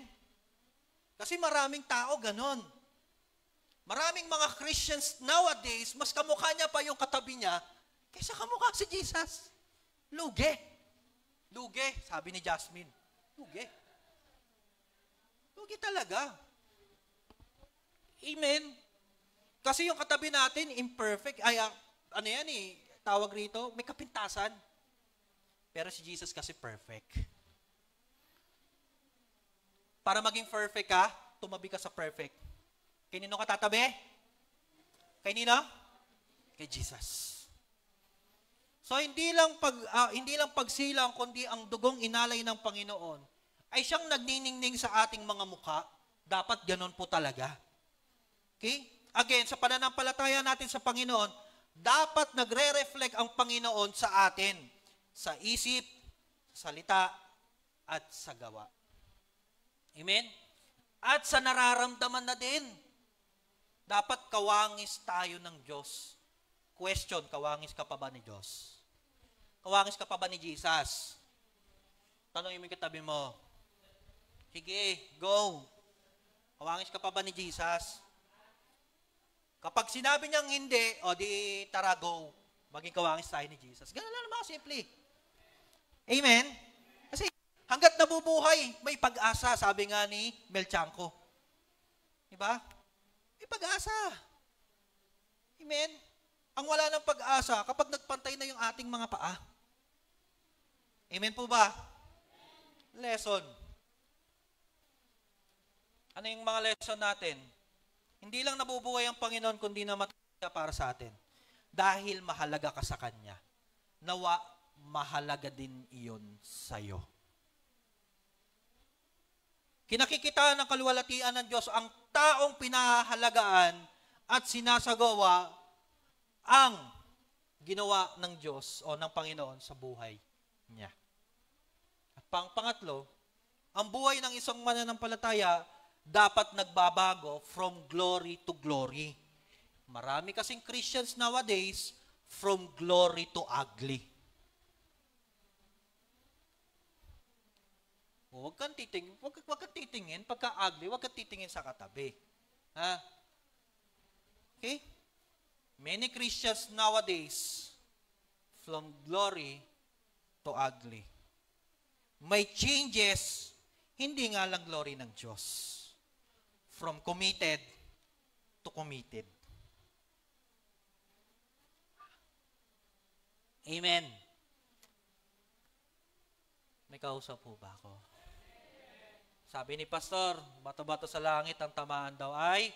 Kasi maraming tao ganon. Maraming mga Christians nowadays, mas kamukha niya pa yung katabi niya kaysa kamukha si Jesus. Lugi. Lugi, sabi ni Jasmine. Lugi. Lugi talaga. Amen? Kasi yung katabi natin, imperfect. Ay, ano yan eh, tawag rito, may kapintasan. Pero si Jesus kasi perfect. Para maging perfect ka, tumabi ka sa perfect. Kay nino ka tatabi? Kay nino? Kay Jesus. So hindi lang pagsilang kundi ang dugong inalay ng Panginoon ay siyang nagniningning sa ating mga mukha. Dapat ganoon po talaga. Okay? Again, sa pananampalataya natin sa Panginoon, dapat nagre-reflect ang Panginoon sa atin, sa isip, sa salita, at sa gawa. Amen? At sa nararamdaman na din. Dapat kawangis tayo ng Diyos. Question, kawangis ka pa ba ni Diyos? Kawangis ka pa ba ni Jesus? Tanongin mo yung katabi mo. Sige, go. Kawangis ka pa ba ni Jesus? Kapag sinabi niyang hindi, o di tara, go. Maging kawangis tayo ni Jesus. Ganun lang naman simple. Amen? Kasi hanggat nabubuhay, may pag-asa, sabi nga ni Melchanko. Diba? May pag-asa. Amen? Ang wala ng pag-asa, kapag nagpantay na yung ating mga paa. Amen po ba? Lesson. Ano yung mga lesson natin? Hindi lang nabubuhay ang Panginoon, kundi namatay siya para sa atin. Dahil mahalaga ka sa Kanya. Nawa, mahalaga din iyon sa'yo. Kinakikitaan ng kaluwalhatian ng Diyos ang taong pinahalagaan at sinasagawa ang ginawa ng Diyos o ng Panginoon sa buhay niya. At pangatlo, ang buhay ng isang mananampalataya dapat nagbabago from glory to glory. Marami kasing Christians nowadays from glory to ugly. Huwag kang titingin pagka ugly, huwag kang titingin sa katabi. Ha? Okay? Many Christians nowadays from glory to ugly. May changes, hindi nga lang glory ng Diyos. From committed to committed. Amen. May kausap po ba ako? Sabi ni Pastor, bato-bato sa langit ang tamaan daw ay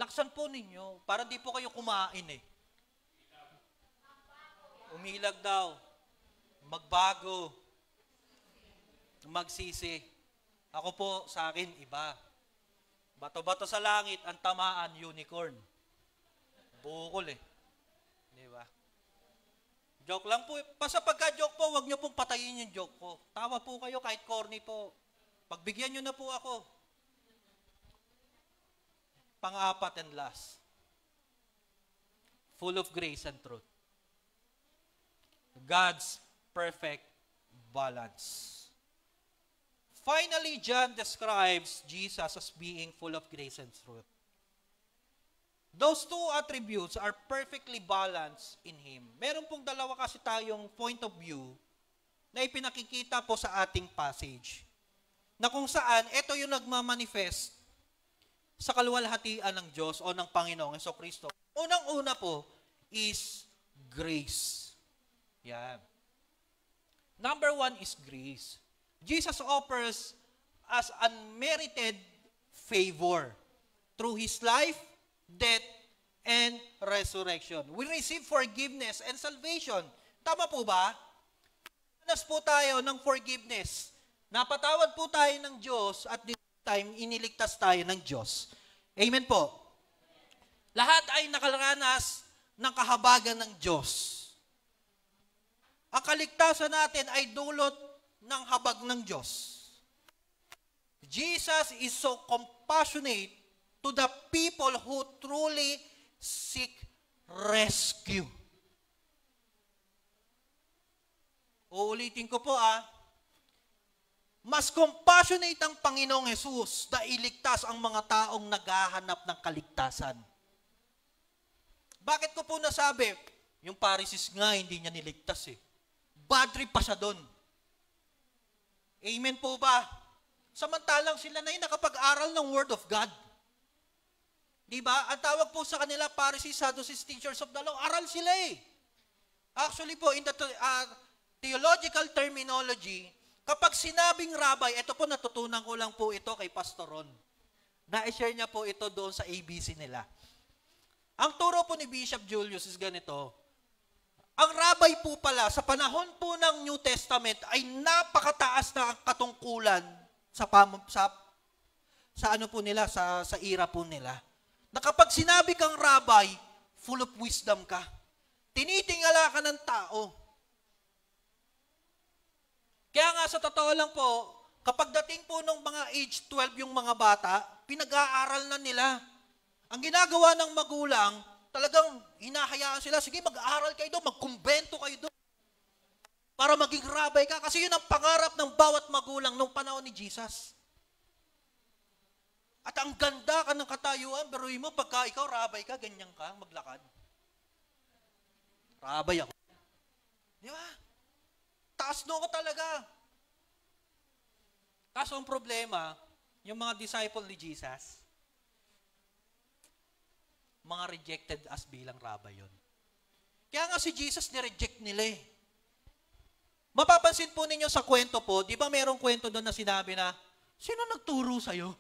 laksan po ninyo, para di po kayo kumain eh. Umilag daw. Magbago. Magsisi. Ako po, sa akin, iba. Bato-bato sa langit, ang tamaan, unicorn. Bukol eh. Di ba? Joke lang po. Basta pagka-joke po, wag nyo pong patayin yung joke ko. Tawa po kayo kahit corny po. Pagbigyan nyo na po ako. Pang-apat and last. Full of grace and truth. God's perfect balance. Finally, John describes Jesus as being full of grace and truth. Those two attributes are perfectly balanced in Him. Meron pong dalawa kasi tayong point of view na ipinakikita po sa ating passage. Na kung saan, ito yung nagmamanifest sa kaluwalhatian ng Diyos o ng Panginoong Jesucristo. Unang-una po is grace. Yan. Number one is grace. Jesus offers us unmerited favor through His life, death, and resurrection. We receive forgiveness and salvation. Tama po ba? Nanas po tayo ng forgiveness. Napatawad po tayo ng Diyos at this time, iniligtas tayo ng Diyos. Amen po. Lahat ay nakaranas ng kahabagan ng Diyos. Ang kaligtasan natin ay dulot ng habag ng Diyos. Jesus is so compassionate to the people who truly seek rescue. Uulitin ko po mas compassionate ang Panginoong Jesus na iligtas ang mga taong naghahanap ng kaligtasan. Bakit ko po nasabi? Yung Pharisees nga, hindi niya niligtas eh. Bad trip pa siya doon. Amen po ba? Samantalang sila na yung nakapag-aral ng Word of God. Diba? Ang tawag po sa kanila, Pharisees, Sadducees, teachers of the law, aral sila eh. Actually po, in the theological terminology, kapag sinabing rabbi, ito po natutunan ko lang po ito kay Pastor Ron. Na-share niya po ito doon sa ABC nila. Ang turo po ni Bishop Julius is ganito. Ang rabbi po pala, sa panahon po ng New Testament, ay napakataas na ang katungkulan sa ano po nila, sa era po nila. Na kapag sinabi kang rabbi, full of wisdom ka. Tinitingala ka ng tao. Kaya nga sa totoo lang po, kapag dating po ng mga age 12 yung mga bata, pinag-aaral na nila. Ang ginagawa ng magulang, talagang hinahayaan sila, sige mag-aaral kayo doon, magkumbento kayo doon. Para maging rabay ka. Kasi yun ang pangarap ng bawat magulang nung panahon ni Jesus. At ang ganda ka ng katayuan, biruin mo, pagka ikaw rabay ka, ganyan ka, maglakad. Rabay ako. Di ba? Taas no ko talaga. Kaso ang problema, yung mga disciple ni Jesus, mga rejected as bilang rabay yun. Kaya nga si Jesus nireject nila eh. Mapapansin po ninyo sa kwento po, di ba merong kwento doon na sinabi na, sino nagturo sa'yo?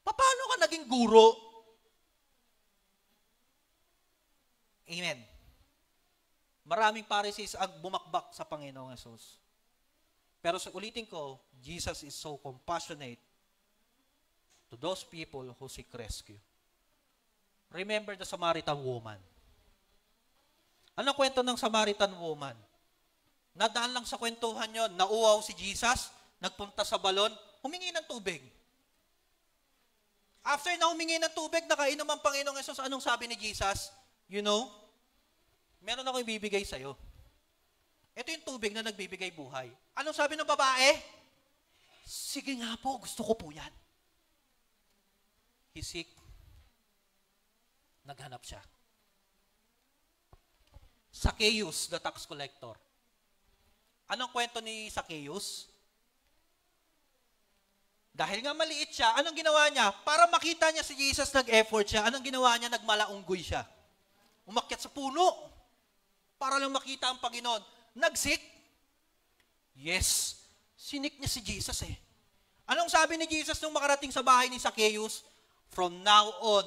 Paano ka naging guro? Amen. Maraming Pharisees ang bumakbak sa Panginoong Jesus. Pero ulitin ko, Jesus is so compassionate to those people who seek rescue. Remember the Samaritan woman. Anong kwento ng Samaritan woman? Nadaan lang sa kwentuhan yon, nauwaw si Jesus, nagpunta sa balon, humingi ng tubig. After na humingi ng tubig, nakainom ang Panginoong Jesus, anong sabi ni Jesus? You know, meron akong ibibigay sa'yo. Ito yung tubig na nagbibigay buhay. Anong sabi ng babae? Sige nga po, gusto ko po yan. He sick. Naghanap siya. Zacchaeus, the tax collector. Anong kwento ni Zacchaeus? Dahil nga maliit siya, anong ginawa niya? Para makita niya si Jesus, nag-effort siya. Anong ginawa niya? Nagmalaunggoy siya. Umakyat sa puno para lang makita ang Panginoon. Nag-sick? Yes. Sinik niya si Jesus eh. Anong sabi ni Jesus nung makarating sa bahay ni Zacchaeus? From now on,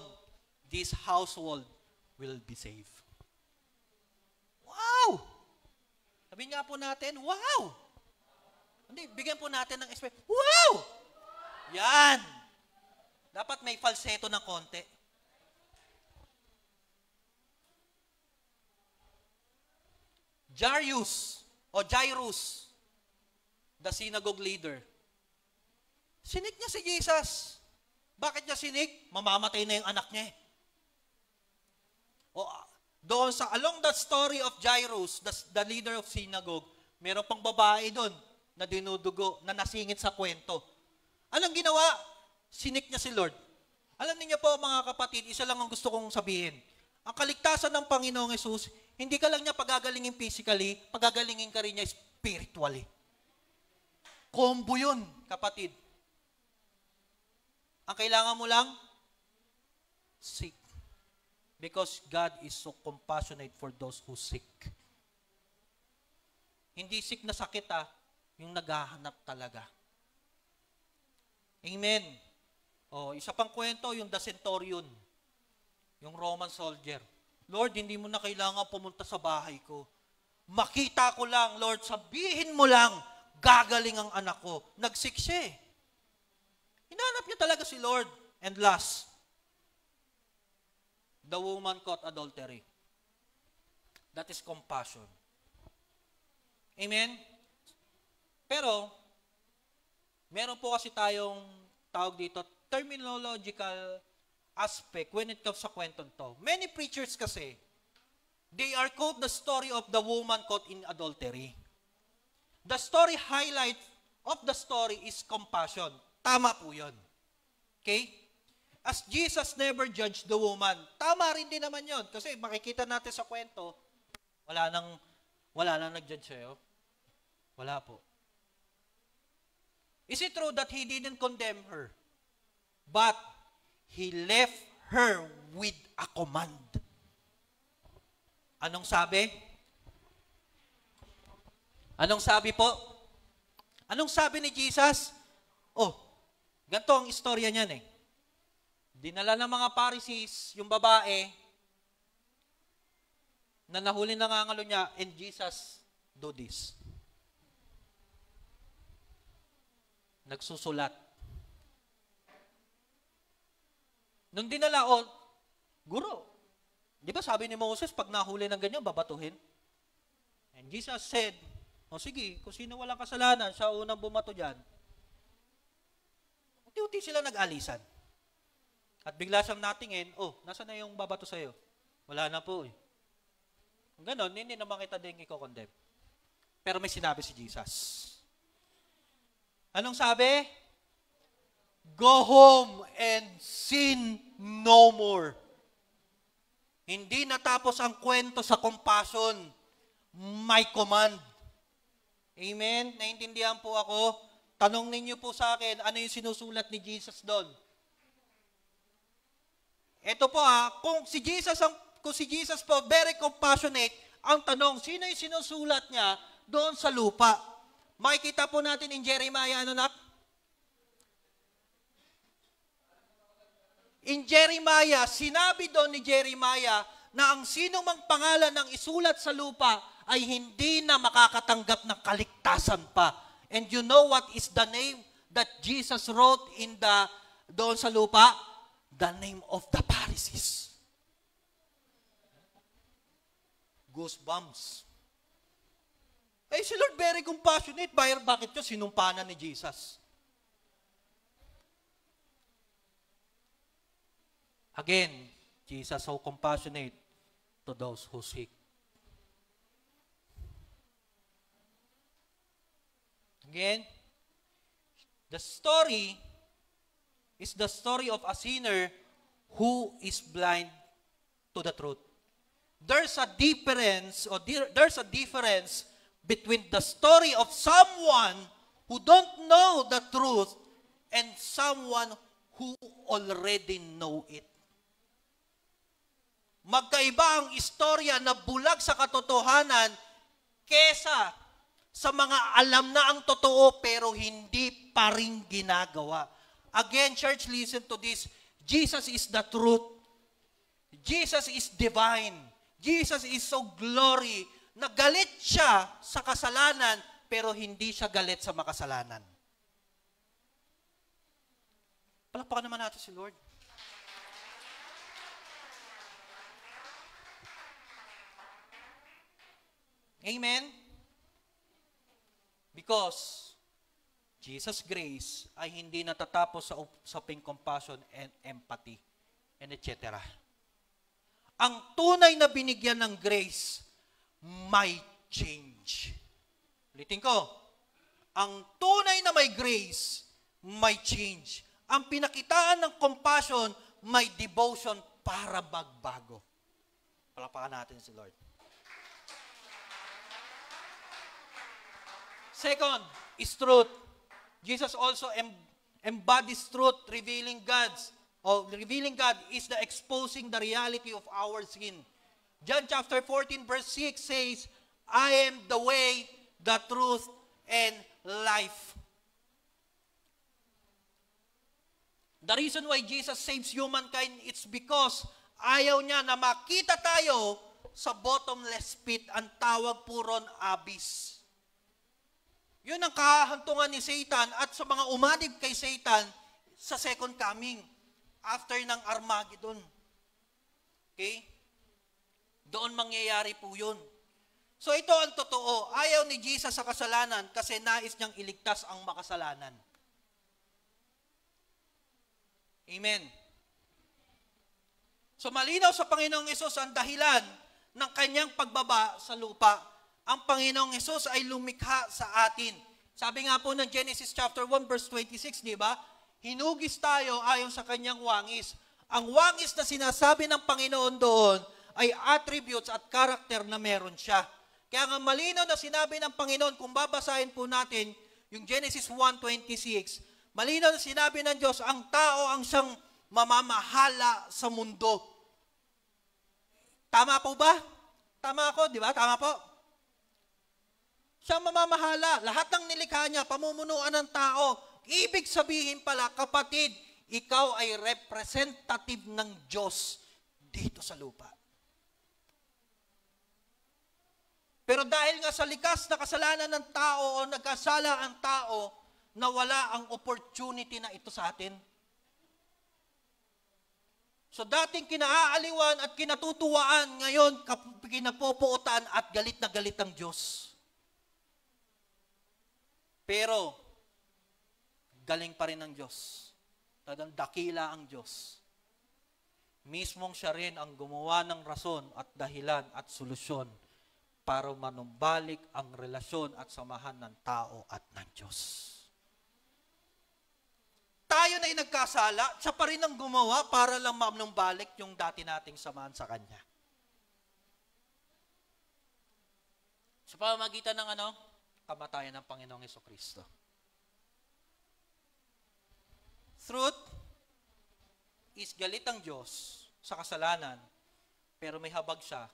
this household will be saved. Wow! Sabihin nga po natin, wow! Hindi, bigyan po natin ng experience. Wow! Yan! Dapat may falsetto ng konti. Jairus, the synagogue leader. Sinik niya si Jesus. Bakit niya sinik? Mamamatay na yung anak niya eh. Doon along that story of Jairus, the leader of synagogue, meron pang babae doon na dinudugo, na nasingit sa kwento. Anong ginawa? Sinik niya si Lord. Alam niyo po mga kapatid, isa lang ang gusto kong sabihin. Ang kaligtasan ng Panginoong Jesus, hindi ka lang niya pagagalingin physically, pagagalingin ka rin niya spiritually. Combo yun, kapatid. Ang kailangan mo lang, seek. Because God is so compassionate for those who seek. Hindi sick na sakit yung naghahanap talaga. Amen. Isa pang kwento, yung the centurion. Yung Roman soldier. Lord, hindi mo na kailangan pumunta sa bahay ko. Makita ko lang, Lord, sabihin mo lang, gagaling ang anak ko. Nag-sick siya eh. Hinanap niya talaga si Lord. And last, the woman caught adultery. That is compassion. Amen? Pero, meron po kasi tayong tawag dito, terminological aspect when it comes sa kwentong to. Many preachers kasi, they are quote the story of the woman caught in adultery. The story highlight of the story is compassion. Tama po yun. Okay? As Jesus never judged the woman, tama rin din naman yun. Kasi makikita natin sa kwento, wala nang nag-judge sa'yo. Wala po. Is it true that he didn't condemn her? But he left her with a command. Anong sabi? Anong sabi po? Anong sabi ni Jesus? Ganito ang istorya niyan eh. Dinala ng mga Pharisees yung babae na nahuli nangangalo niya, and Jesus do this. Nagsusulat. Nung dinala, guro, di ba sabi ni Moses, pag nahuli ng ganyan, babatuhin? And Jesus said, sige, kung sino walang kasalanan, siya unang bumato dyan. Unti-unti sila nag-alisan. At bigla siyang natingin, nasa na yung babato sa'yo? Wala na po eh. Ganon, hindi naman kita din i-condemn. Pero may sinabi si Jesus. Anong sabi? Go home and sin no more. Hindi natapos ang kwento sa compassion. May command. Amen? Naintindihan po ako? Tanong ninyo po sa akin, ano yung sinusulat ni Jesus doon? Ito po kung si Jesus po, very compassionate, ang tanong, sino yung sinusulat niya doon sa lupa? Makikita po natin in Jeremiah, In Jeremiah, sinabi doon ni Jeremiah na ang sino mang pangalan ng isulat sa lupa ay hindi na makakatanggap ng kaligtasan pa. And you know what is the name that Jesus wrote doon sa lupa? The name of the Pharisees. Goosebumps. Si Lord very compassionate. Bakit yun? Sinumpanan ni Jesus. Again, Jesus so compassionate to those who seek. Again, the story is the story of a sinner who is blind to the truth. There's a difference between the story of someone who don't know the truth and someone who already know it. Magkaiba ang istorya na bulag sa katotohanan kesa sa mga alam na ang totoo pero hindi pa rin ginagawa. Again, church, listen to this. Jesus is the truth. Jesus is divine. Jesus is so glory. Nagalit siya sa kasalanan pero hindi siya galit sa makasalanan. Palakpakan naman natin si Lord. Amen? Because Jesus' grace ay hindi natatapos sa usaping compassion and empathy and etc. Ang tunay na binigyan ng grace may change. Ulitin ko, ang tunay na may grace may change. Ang pinakitaan ng compassion may devotion para magbago. Palakpakan natin si Lord. Second is truth. Jesus also embodies truth, revealing God is the exposing the reality of our sin. John chapter 14 verse 6 says, I am the way, the truth, and life. The reason why Jesus saves humankind, it's because ayaw niya na makita tayo sa bottomless pit. Ang tawag po ron, abyss. Yun ang kahantungan ni Satan at sa mga umanib kay Satan sa second coming, after ng Armageddon. Okay? Doon mangyayari po yun. So ito ang totoo. Ayaw ni Jesus sa kasalanan kasi nais niyang iligtas ang makasalanan. Amen. So malinaw sa Panginoong Hesus ang dahilan ng kanyang pagbaba sa lupa. Ang Panginoong Hesus ay lumikha sa atin. Sabi nga po ng Genesis chapter 1 verse 26, di ba? Hinugis tayo ayon sa kanyang wangis. Ang wangis na sinasabi ng Panginoon doon ay attributes at character na meron siya. Kaya nga malinaw na sinabi ng Panginoon, kung babasahin po natin yung Genesis 1:26, malinaw na sinabi ng Diyos, ang tao ang siyang mamamahala sa mundo. Tama po ba? Tama ako, di ba? Tama po. Siya mamamahala. Lahat ng nilikha niya, pamumunuan ng tao. Ibig sabihin pala, kapatid, ikaw ay representative ng Diyos dito sa lupa. Pero dahil nga sa likas na kasalanan ng tao o nagkasala ang tao, nawala ang opportunity na ito sa atin. So dating kinaaaliwan at kinatutuwaan, ngayon kinapopuotan at galit na galit ang Diyos. Pero, galing pa rin ang Diyos. Talagang dakila ang Diyos. Mismong siya rin ang gumawa ng rason at dahilan at solusyon para manumbalik ang relasyon at samahan ng tao at ng Diyos. Tayo na nagkasala, siya pa rin ang gumawa para lang manumbalik yung dati nating samahan sa Kanya. Sa pamamagitan ng kamatayan ng Panginoong Hesukristo. Truth is galit ang Diyos sa kasalanan, pero may habag siya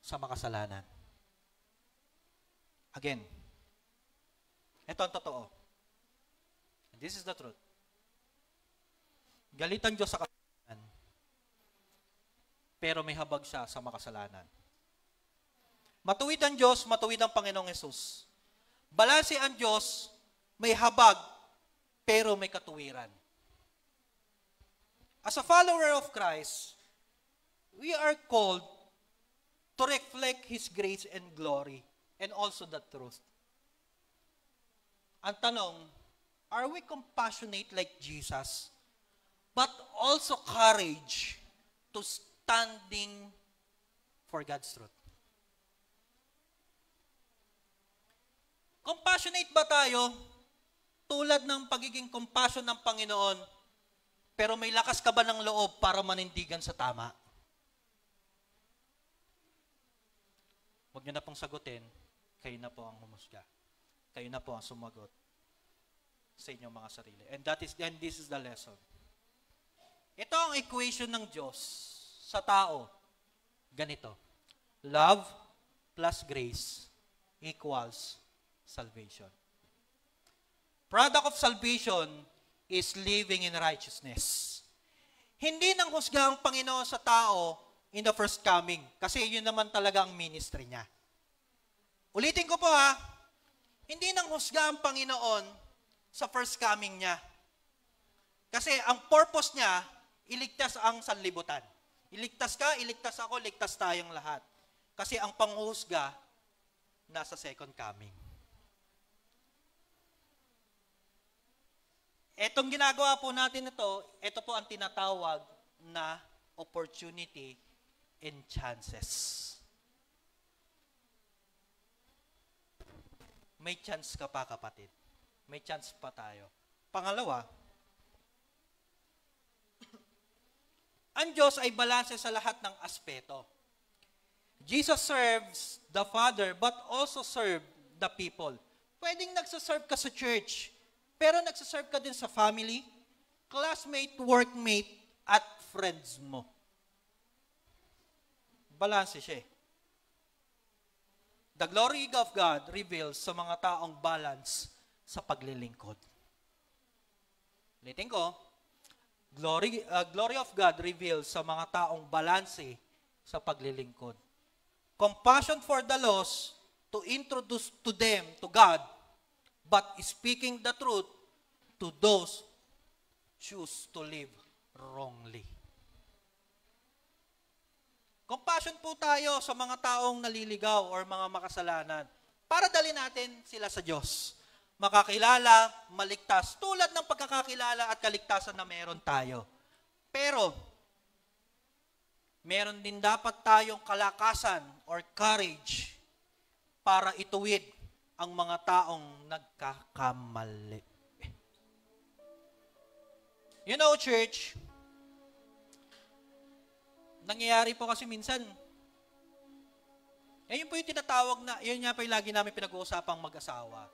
sa makasalanan. Again, ito ang totoo. And this is the truth. Galit ang Diyos sa kasalanan, pero may habag siya sa makasalanan. Matuwid ang Diyos, matuwid ang Panginoong Hesus. Balanse ang Diyos, may habag, pero may katuwiran. As a follower of Christ, we are called to reflect His grace and glory, and also the truth. Ang tanong, are we compassionate like Jesus, but also courage to standing for God's truth? Compassionate ba tayo tulad ng pagiging compassion ng Panginoon, pero may lakas ka ba ng loob para manindigan sa tama? Huwag niyo na pong sagutin, kayo na po ang humusga. Kayo na po ang sumagot sa inyong mga sarili. And this is the lesson. Ito ang equation ng Diyos sa tao. Ganito. Love plus grace equals salvation. Product of salvation is living in righteousness. Hindi nang husga ang Panginoon sa tao in the first coming, kasi yun naman talaga ang ministry niya. Ulitin ko po hindi nang husga ang Panginoon sa first coming niya. Kasi ang purpose niya, iligtas ang sanlibutan. Iligtas ka, iligtas ako, iligtas tayong lahat. Kasi ang panghuhusga, nasa second coming. Etong ginagawa po natin ito po ang tinatawag na opportunity and chances. May chance ka pa, kapatid. May chance pa tayo. Pangalawa, ang Diyos ay balanse sa lahat ng aspeto. Jesus serves the Father but also serve the people. Pwedeng nagsaserve ka sa church, pero nagsaserve ka din sa family, classmate, workmate, at friends mo. Balanse siya. The glory of God reveals sa mga taong balance sa paglilingkod. Ulitin ko, glory of God reveals sa mga taong balanse sa paglilingkod. Compassion for the lost to introduce to them to God, but speaking the truth to those choose to live wrongly. Compassion po tayo sa mga taong naliligaw or mga makasalanan para dali natin sila sa Diyos. Makakilala, maligtas, tulad ng pagkakakilala at kaligtasan na meron tayo. Pero, meron din dapat tayong kalakasan or courage para ituwid ang mga taong nagkakamali. You know, church, nangyayari po kasi minsan, yun po yung tinatawag na, yun nga po yung lagi namin pinag-uusapang mag-asawa.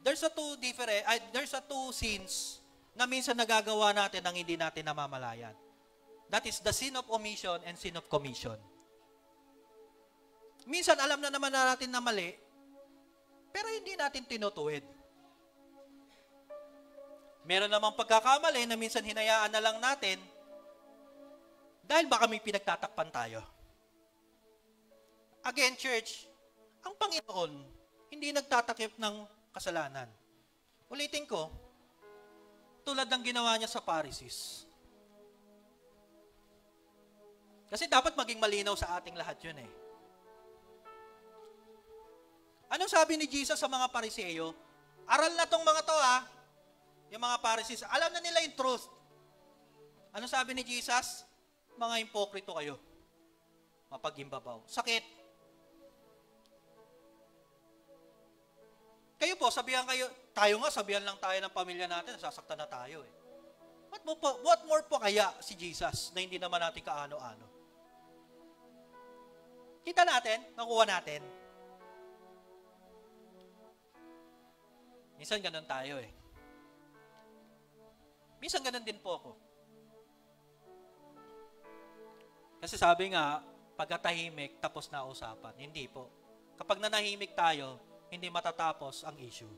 There's a two sins na minsan nagagawa natin nang hindi natin namamalayan. That is the sin of omission and sin of commission. Minsan alam na naman natin na mali, pero hindi natin tinutuwid. Meron namang pagkakamali na minsan hinayaan na lang natin dahil baka may pinagtatakpan tayo. Again, church, ang Panginoon hindi nagtatakip ng kasalanan. Ulitin ko, tulad ng ginawa niya sa Pharisees. Kasi dapat maging malinaw sa ating lahat yun eh. Anong sabi ni Jesus sa mga Pariseo? Aral na tong mga to yung mga Pharisees. Alam na nila yung truth. Anong sabi ni Jesus? Mga impokrito kayo. Mapagimbabaw. Sakit. Kayo po, sabihan kayo, sabihan lang tayo ng pamilya natin, nasasaktan na tayo eh. What more po kaya si Jesus na hindi naman natin kaano-ano? Kita natin, nakuha natin. Minsan ganun tayo eh. Minsan ganun din po ako. Kasi sabi nga, pagkatahimik, tapos na usapan. Hindi po. Kapag nanahimik tayo, hindi matatapos ang issue.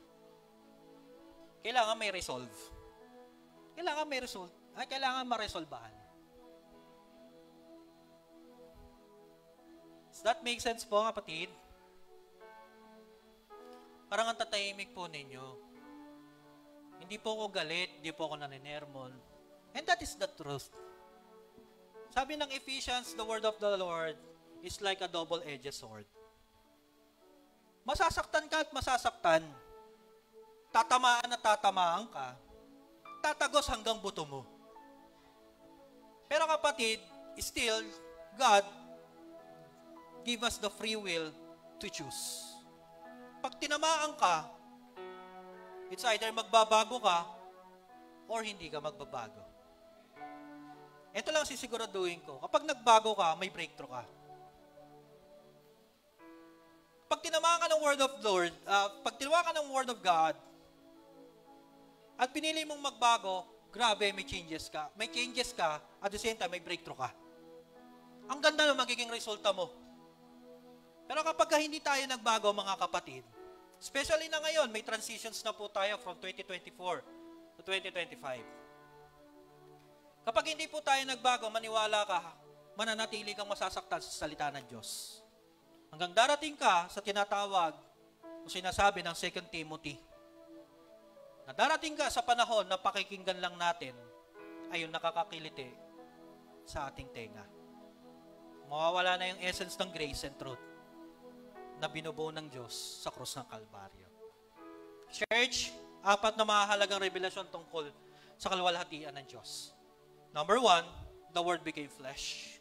Kailangan may resolve. Kailangan ma-resolbahan. Does that make sense po, kapatid? Parang ang tatahimik po ninyo. Hindi po ako galit, hindi po ako naninermon. And that is the truth. Sabi ng Ephesians, the word of the Lord is like a double-edged sword. Masasaktan ka at masasaktan. Tatamaan at tatamaan ka. Tatagos hanggang buto mo. Pero kapatid, still, God give us the free will to choose. Pag tinamaan ka, it's either magbabago ka or hindi ka magbabago. Ito lang sisiguraduhin ko. Kapag nagbago ka, may breakthrough ka. Pag tinamaan ka ng word of Lord, pag tinamaan ka ng word of God, at pinili mong magbago, grabe, may changes ka. May changes ka, at the same time, may breakthrough ka. Ang ganda na magiging resulta mo. Pero kapag hindi tayo nagbago, mga kapatid, especially na ngayon, may transitions na po tayo from 2024 to 2025. Kapag hindi po tayo nagbago, maniwala ka, mananatili kang masasaktan sa salita ng Diyos. Hanggang darating ka sa tinatawag o sinasabi ng 2 Timothy. Na darating ka sa panahon na pakikinggan lang natin ay yung nakakakiliti sa ating tenga. Mawawala na yung essence ng grace and truth na binubuo ng Diyos sa krus ng Kalbaryo. Church, 4 na mahalagang revelasyon tungkol sa kaluwalhatian ng Diyos. Number 1, the Word became flesh.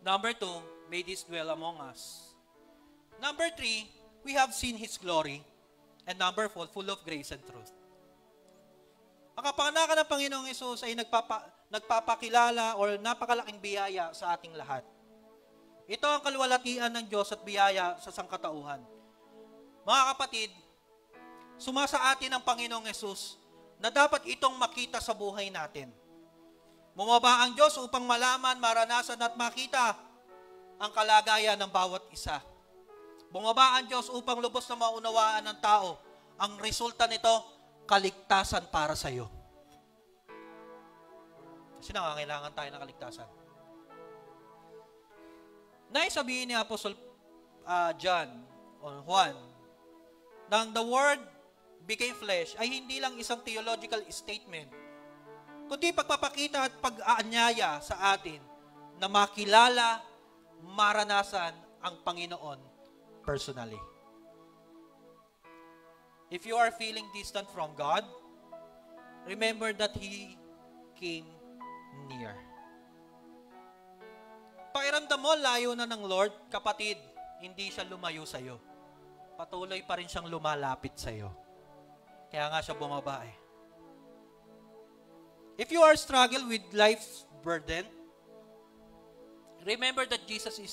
Number 2, made His dwell among us. Number 3, we have seen His glory. And number 4, full of grace and truth. Ang kapanganakan ng Panginoong Hesus ay nagpapakilala o napakalaking biyaya sa ating lahat. Ito ang kaluwalhatian ng Diyos at biyaya sa sangkatauhan. Mga kapatid, sumasa atin ang Panginoong Hesus na dapat itong makita sa buhay natin. Bumaba ang Diyos upang malaman, maranasan at makita ang kalagayan ng bawat isa. Bumaba ang Diyos upang lubos na maunawaan ng tao. Ang resulta nito, kaligtasan para sa iyo. Kasi nangangailangan tayo ng kaligtasan. Naisabihin ni Apostle John o Juan, nang the Word became flesh ay hindi lang isang theological statement, kundi pagpapakita at pag-aanyaya sa atin na makilala, maranasan ang Panginoon personally. If you are feeling distant from God, remember that He came near. Pakiramdam mo, layo na ng Lord, kapatid, hindi siya lumayo sa iyo. Patuloy pa rin siyang lumalapit sa iyo. Kaya nga siya bumaba eh. If you are struggling with life's burden, remember that Jesus is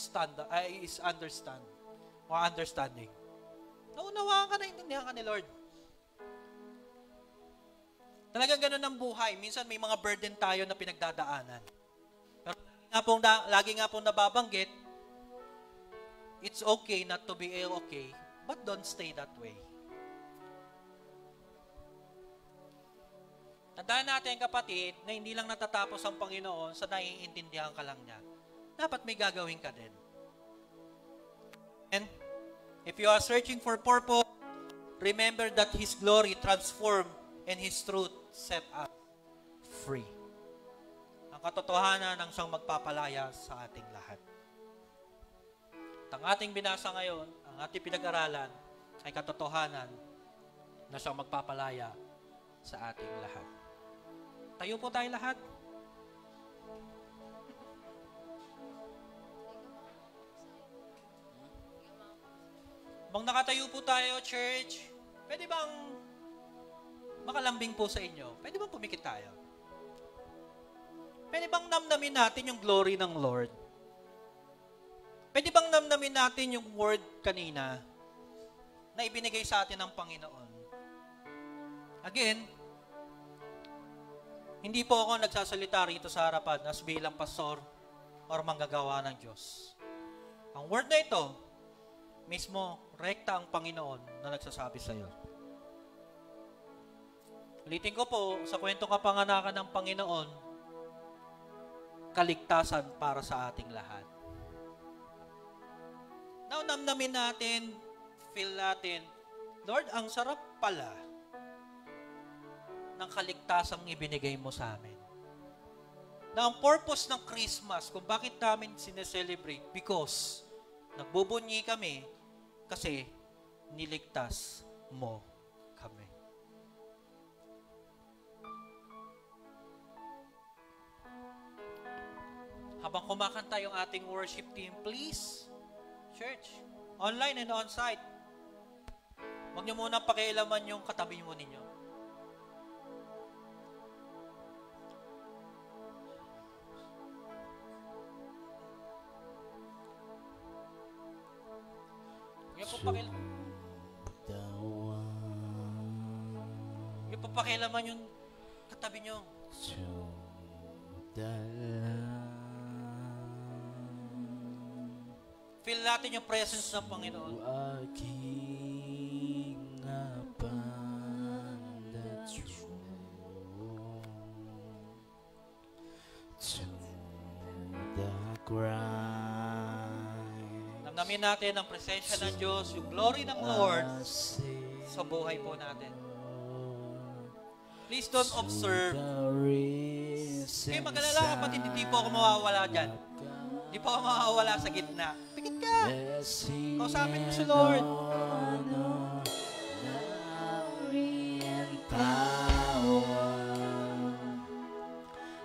understanding. Naunawaan ka, naintindihan ka ni Lord. Talagang ganun ang buhay. Minsan may mga burden tayo na pinagdadaanan. Pero lagi nga pong nababanggit, it's okay not to be okay, but don't stay that way. Tandaan natin, kapatid, na hindi lang natatapos ang Panginoon sa naiintindihan ka lang niya. Dapat may gagawin ka din. And if you are searching for purpose, remember that His glory transformed and His truth set us free. Ang katotohanan ng siyang magpapalaya sa ating lahat. At ang ating binasa ngayon, ang ating pinag-aralan, ay katotohanan na siyang magpapalaya sa ating lahat. Tayo po tayo lahat. Bang nakatayo po tayo, church, pwede bang makalambing po sa inyo? Pwede bang pumikit tayo? Pwede bang namnamin natin yung glory ng Lord? Pwede bang namnamin natin yung word kanina na ibinigay sa atin ng Panginoon? Again, hindi po ako nagsasalita rito sa harapan as bilang pastor or manggagawa ng Diyos. Ang word na ito, mismo, rekta ang Panginoon na nagsasabi sa iyo. Ulitin ko po, sa kwentong kapanganakan ng Panginoon, kaligtasan para sa ating lahat. Now, namnamin natin, feel natin, Lord, ang sarap pala ng kaligtasang ibinigay mo sa amin. Na ang purpose ng Christmas, kung bakit namin sineselebrate, because nagbubunyi kami kasi niligtas mo kami. Habang kumakanta yung ating worship team, please, church, online and on-site, huwag niyo muna pakialaman yung katabi mo ninyo. Yung papakialaman yung katabi nyo. Feel natin yung presence ng Panginoon. Namnamin natin ang presensya ng Diyos, yung glory ng Lord sa buhay po natin. Please don't observe. Kaya mag-alala, kapatid, hindi po ako mawawala dyan. Hindi po ako mawawala sa gitna. Pikit ka! Kausapin mo si Lord.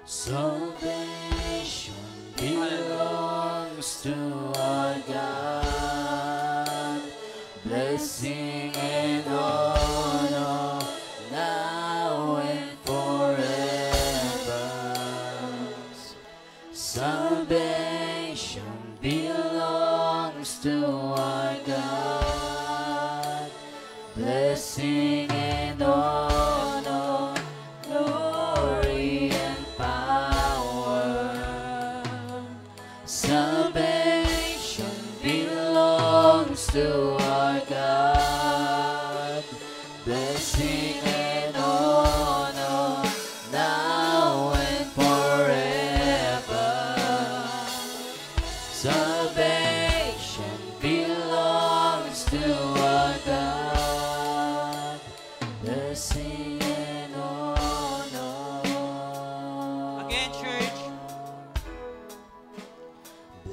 Salvation belongs to our God. Blessing and honor now and forever. Salvation belongs to our God. Blessing and honor, glory and power. Salvation belongs to our God. Blessing and honor now and forever. Salvation belongs to our God. Blessing and honor. Again, church,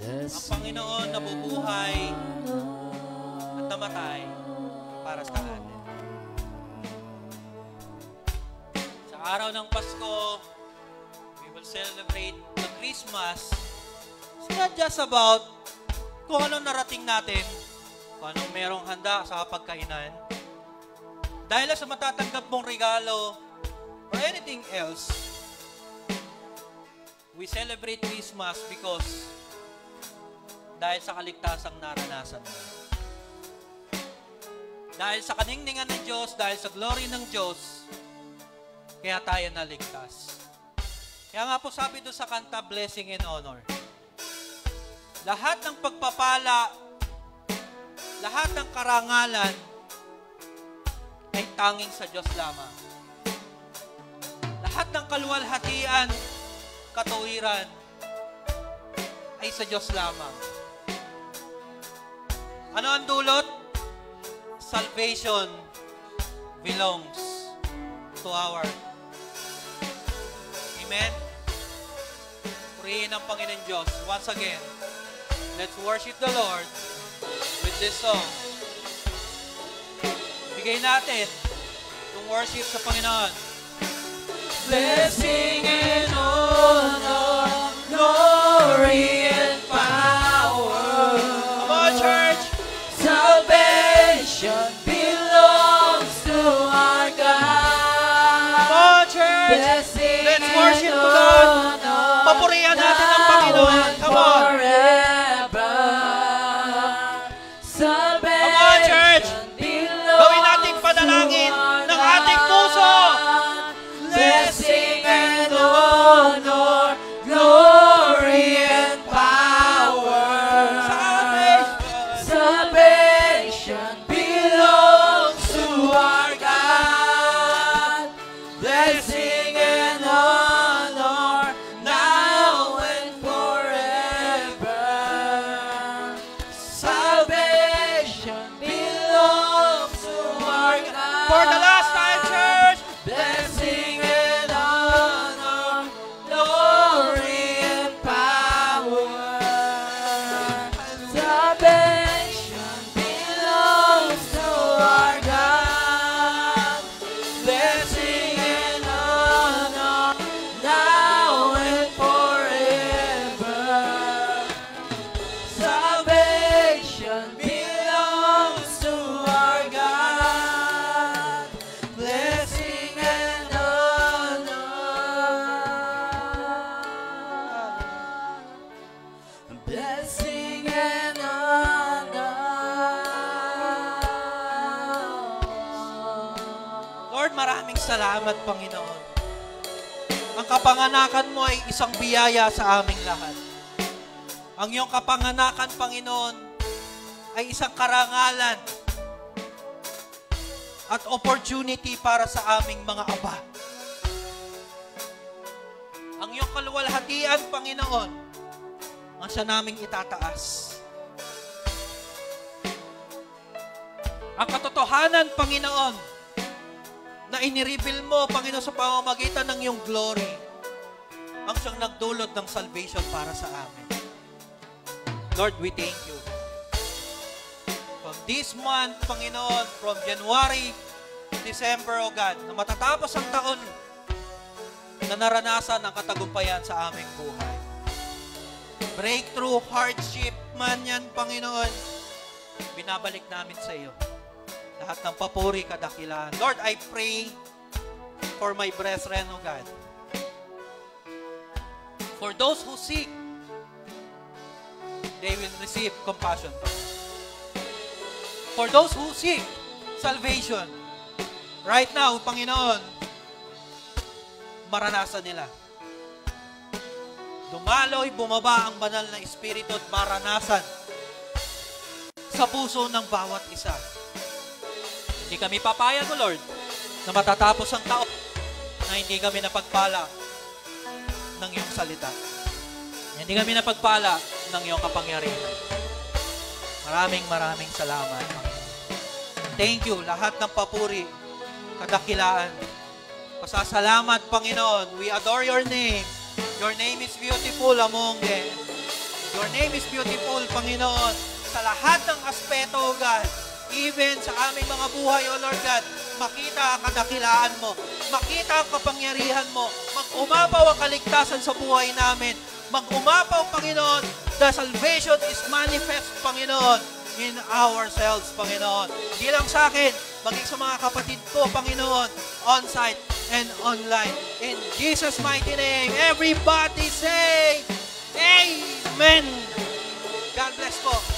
ang Panginoon nabubuhay at namatay para sa atin. Sa araw ng Pasko, we will celebrate the Christmas. It's not just about kung anong narating natin, kung anong merong handa sa pagkainan. Dahil sa matatanggap mong regalo or anything else, we celebrate Christmas because dahil sa kaligtasang naranasan mo. Dahil sa kaningningan ng Diyos, dahil sa glory ng Diyos, kaya tayo naligtas. Kaya nga po sabi doon sa kanta, blessing and honor. Lahat ng pagpapala, lahat ng karangalan, ay tanging sa Diyos lamang. Lahat ng kaluwalhatian, katuwiran, ay sa Diyos lamang. Ano ang dulot? Salvation belongs to our. Amen? Purihin ang Panginoon Diyos. Once again, let's worship the Lord with this song. Bigay natin yung worship sa Panginoon. Blessing and honor, glory and power. Come on, church! Salvation belongs to our God. Come on, church! Blessing Let's worship and to God. honor, Papurihan natin ang Panginoon. Come on! forever. Come on, church! Gawin nating panalangin ng ating puso. Blessing and honor, glory and power. Salvation belongs to our God. Blessing and honor now and forever. Salvation belongs to our God. For the last time, church! Blessing and honor, glory and power. Salvation belongs to our God. Blessing and honor now and forever. Salvation belongs to our God. Blessing and honor. Blessing and honor. Lord, maraming salamat, Panginoon. Ang kapanganakan mo ay isang biyaya sa aming lahat. Ang iyong kapanganakan, Panginoon, ay isang karangalan at opportunity para sa aming mga aba. Ang iyong kaluwalhatian, Panginoon, ang siya naming itataas. Ang katotohanan, Panginoon, na inireveal mo, Panginoon, sa pamamagitan ng iyong glory, ang siyang nagdulot ng salvation para sa amin. Lord, we thank you. From this month, Panginoon, from January to December, O God, na matatapos ang taon na naranasan ang katagumpayan sa aming buhay. Breakthrough, hardship man yan, Panginoon, binabalik namin sa iyo. Lahat ng papuri, kadakilaan. Lord, I pray for my brethren, O God. For those who seek, they will receive compassion. For those who seek salvation, right now, Panginoon, maranasan nila. Dumaloy, bumaba ang banal na Espiritu at maranasan sa puso ng bawat isa. Hindi kami papayag, O Lord, na matatapos ang taon na hindi kami napagpala ng iyong salita. Hindi kami napagpala ng iyong kapangyarihan. Maraming salamat, Panginoon. Thank you, lahat ng papuri, kadakilaan. Pasasalamat, Panginoon. We adore your name. Your name is beautiful among them. Your name is beautiful, Panginoon, sa lahat ng aspeto, O God. Even sa aming mga buhay, O Lord God, makita ang kadakilaan mo. Makita ang kapangyarihan mo. Mag-umapaw ang kaligtasan sa buhay namin. Mag-umapaw, Panginoon. The salvation is manifest, Panginoon, in ourselves, Panginoon. Hindi lang sa akin, maging sa mga kapatid ko, Panginoon, on-site and online. In Jesus' mighty name, everybody say, Amen! God bless po.